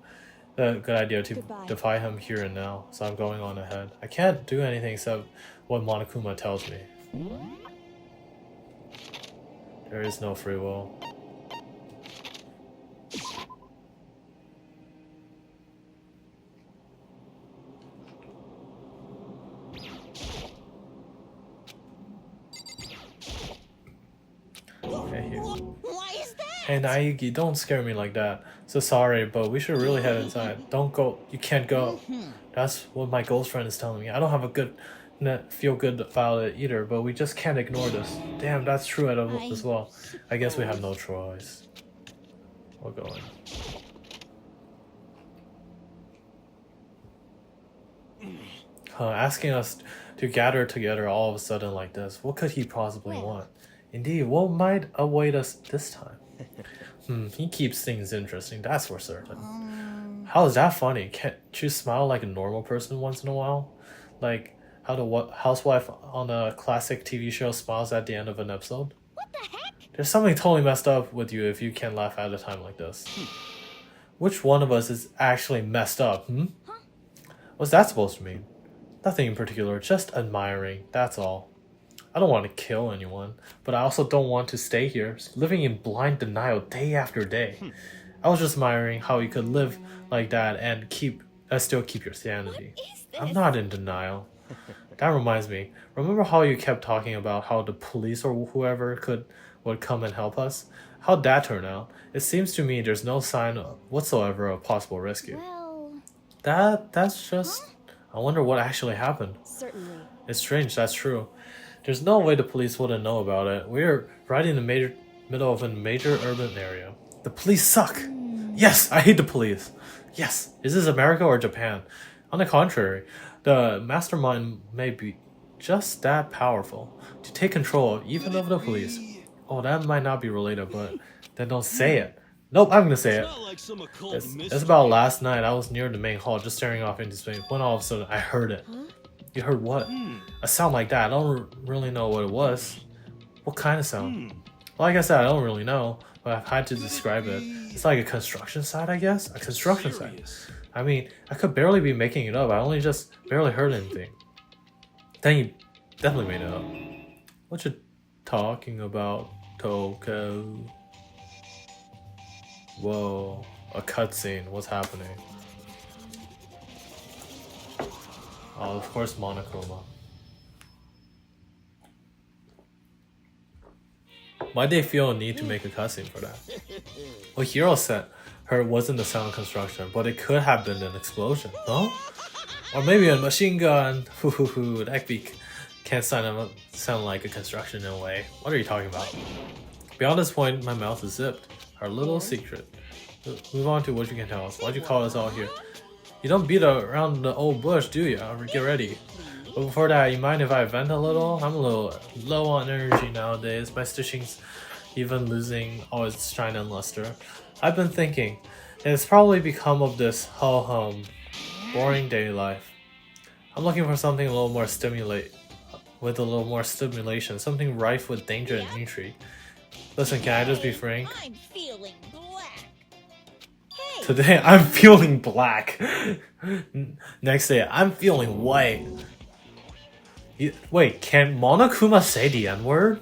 good idea to defy him here and now, so I'm going on ahead. I can't do anything except what Monokuma tells me. There is no free will. Why is that? Hey Naigi, don't scare me like that. So sorry, but we should really head inside. Don't go. You can't go. That's what my ghost friend is telling me. I don't have a good feel good about it either, but we just can't ignore this. Damn, that's true as well. I guess we have no choice. We're going. Asking us to gather together all of a sudden like this. What could he possibly want? Indeed, what might await us this time? He keeps things interesting, that's for certain. How is that funny? Can't you smile like a normal person once in a while? Like how the housewife on a classic TV show smiles at the end of an episode? What the heck? There's something totally messed up with you if you can't laugh at a time like this. Which one of us is actually messed up, What's that supposed to mean? Nothing in particular, just admiring, that's all. I don't want to kill anyone, but I also don't want to stay here, living in blind denial day after day. I was just admiring how you could live like that and still keep your sanity. I'm not in denial. That reminds me, remember how you kept talking about how the police or whoever would come and help us? How'd that turn out? It seems to me there's no sign whatsoever of possible rescue. Well, That's just... I wonder what actually happened. Certainly. It's strange, that's true. There's no way the police wouldn't know about it. We're right in the middle of a major urban area. The police suck! Yes, I hate the police! Yes, is this America or Japan? On the contrary, the mastermind may be just that powerful to take control even of the police. Oh, that might not be related, but then don't say it. Nope, I'm gonna say it. It's about last night. I was near the main hall, just staring off into space, when all of a sudden I heard it. You heard what? A sound like that. I don't really know what it was. What kind of sound? Well, like I said, I don't really know, but I've had to describe it. It's like a construction site, I guess? A construction site. I mean, I could barely be making it up. I only just barely heard anything. Then you definitely made it up. What you talking about, Toko? Whoa, a cutscene. What's happening? Oh, of course, Monokuma. Why'd they feel a need to make a cutscene for that? Well, Hiro said her wasn't the sound construction, but it could have been an explosion, no? Or maybe a machine gun. That can't sound like a construction in a way. What are you talking about? Beyond this point, my mouth is zipped. Our little secret. Move on to what you can tell us. Why'd you call us all here? You don't beat around the old bush, do you? Get ready. But before that, you mind if I vent a little? I'm a little low on energy nowadays. My stitching's even losing all its shine and luster. I've been thinking, it's probably become of this ho-hum, boring daily life. I'm looking for something a little more stimulation, something rife with danger and intrigue. Listen, can I just be frank? I'm feeling black. Hey, Today, I'm feeling black. Next day, I'm feeling white. Wait, can Monokuma say the N-word?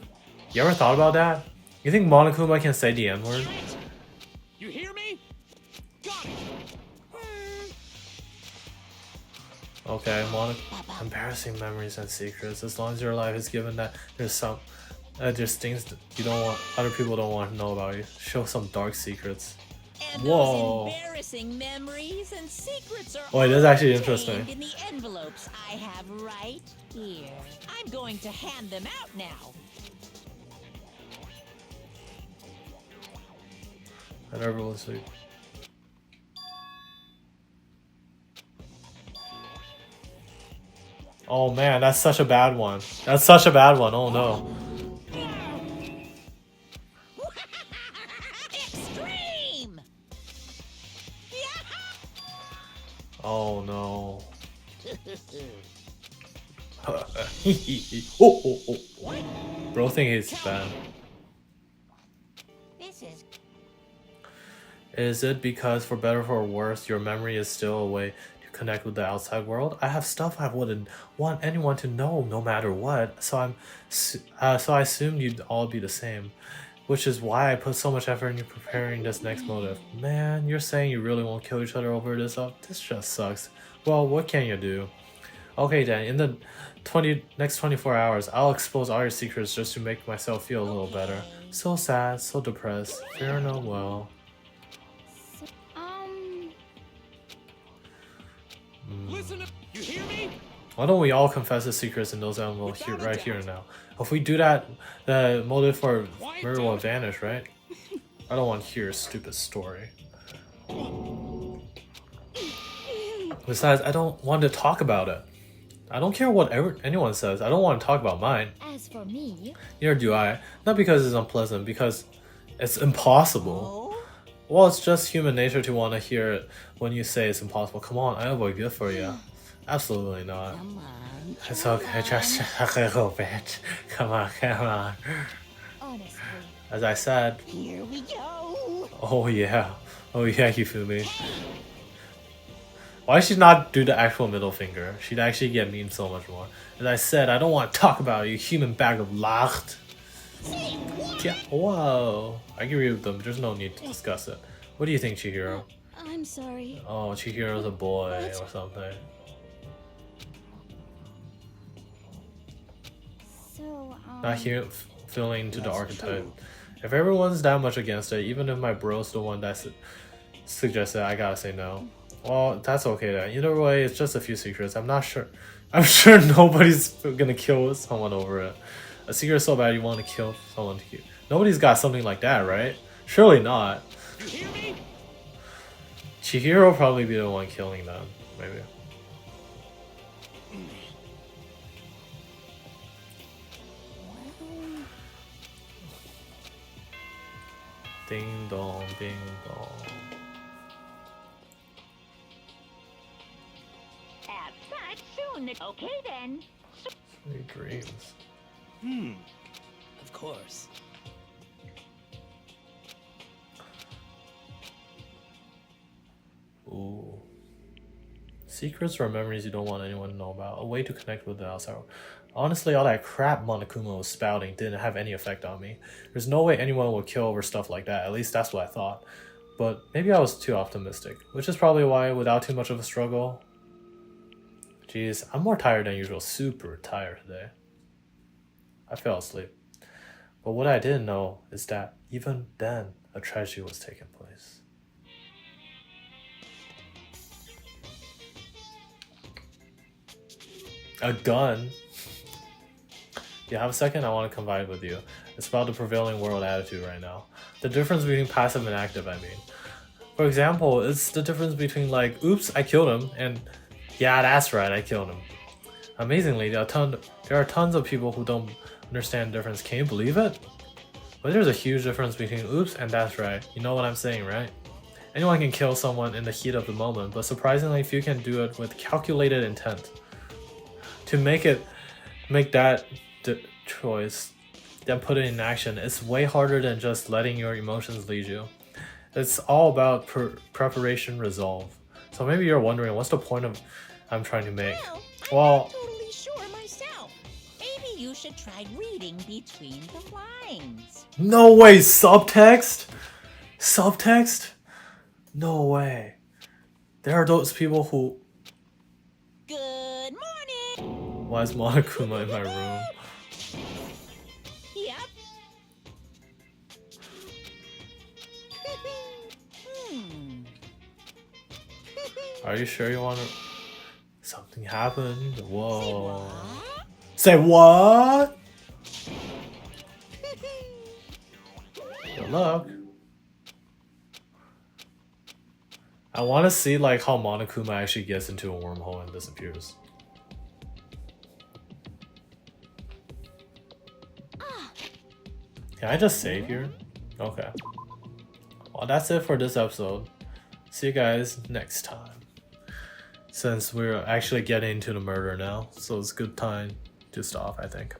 You ever thought about that? You think Monokuma can say the N-word? You hear me? Got it. Okay, embarrassing memories and secrets. As long as your life is given that there's things that you don't want, other people don't want to know about you. Show some dark secrets. and Whoa. those embarrassing memories and secrets are Wait, that's all actually contained interesting. in the envelopes I have right here. I'm going to hand them out now. I never will sleep. Oh man, that's such a bad one. That's such a bad one. Oh no. Extreme! Oh no. oh. Bro think it's bad. This is Is it because, for better or for worse, your memory is still a way to connect with the outside world? I have stuff I wouldn't want anyone to know, no matter what. So I assumed you'd all be the same, which is why I put so much effort into preparing this next motive. Man, you're saying you really won't kill each other over this stuff? This just sucks. Well, what can you do? Okay then, in the next 24 hours, I'll expose all your secrets just to make myself feel a little better. So sad, so depressed. Fare no well. Listen up. You hear me? Why don't we all confess the secrets in those envelopes here, right here and now? If we do that, the motive for murder will vanish, right? I don't want to hear a stupid story. Besides, I don't want to talk about it. I don't care what anyone says. I don't want to talk about mine. As for me, Neither do I. Not because it's unpleasant, because it's impossible. Oh? Well, it's just human nature to want to hear it when you say it's impossible. Come on, I will be good for you. Absolutely not. Come on. It's okay, just a little bit. Come on, come on. honestly, As I said, Here we go. oh yeah, Hifumi. Why should not do the actual middle finger? She'd actually get memed so much more. As I said, I don't want to talk about it, you human bag of lacht. Yeah, whoa. I agree with them. There's no need to discuss it. What do you think, Chihiro? I'm sorry. Oh, Chihiro's a boy or something. So, Not here feeling to the archetype. If everyone's that much against it, even if my bro's the one that suggested it, I gotta say no. Well, that's okay then. Either way, it's just a few secrets. I'm sure nobody's gonna kill someone over it. A secret so bad you want to kill someone to keep. Nobody's got something like that, right? Surely not. You hear me? Chihiro will probably be the one killing them, maybe. Ding dong, ding dong. As such, soon. Okay then. Sweet dreams. Of course. Ooh. Secrets or memories you don't want anyone to know about. A way to connect with the outside world. Honestly, all that crap Monokuma was spouting didn't have any effect on me. There's no way anyone would kill over stuff like that. At least that's what I thought. But maybe I was too optimistic. Which is probably why, without too much of a struggle... Jeez, I'm more tired than usual. Super tired today. I fell asleep. But what I didn't know is that even then, a tragedy was taking place. A gun? You have a second? I want to confide with you. It's about the prevailing world attitude right now. The difference between passive and active, I mean. For example, it's the difference between like, oops, I killed him, and yeah, that's right, I killed him. Amazingly, there are tons of people who don't understand the difference. Can you believe it? But there's a huge difference between oops and that's right. You know what I'm saying, right? Anyone can kill someone in the heat of the moment, but surprisingly few can do it with calculated intent. To make that choice, then put it in action, it's way harder than just letting your emotions lead you. It's all about preparation, resolve. So maybe you're wondering, what's the point of I'm trying to make? Well, I'm not totally sure myself. Maybe you should try reading between the lines. No way, subtext? Subtext? No way. There are those people who... Good morning. Why is Monokuma in my room? Yep. Are you sure you want to... Something happened? Whoa. Say what? Good luck. I want to see like how Monokuma actually gets into a wormhole and disappears. Can I just save here? Okay. Well, that's it for this episode. See you guys next time. Since we're actually getting into the murder now, so it's a good time to stop, I think.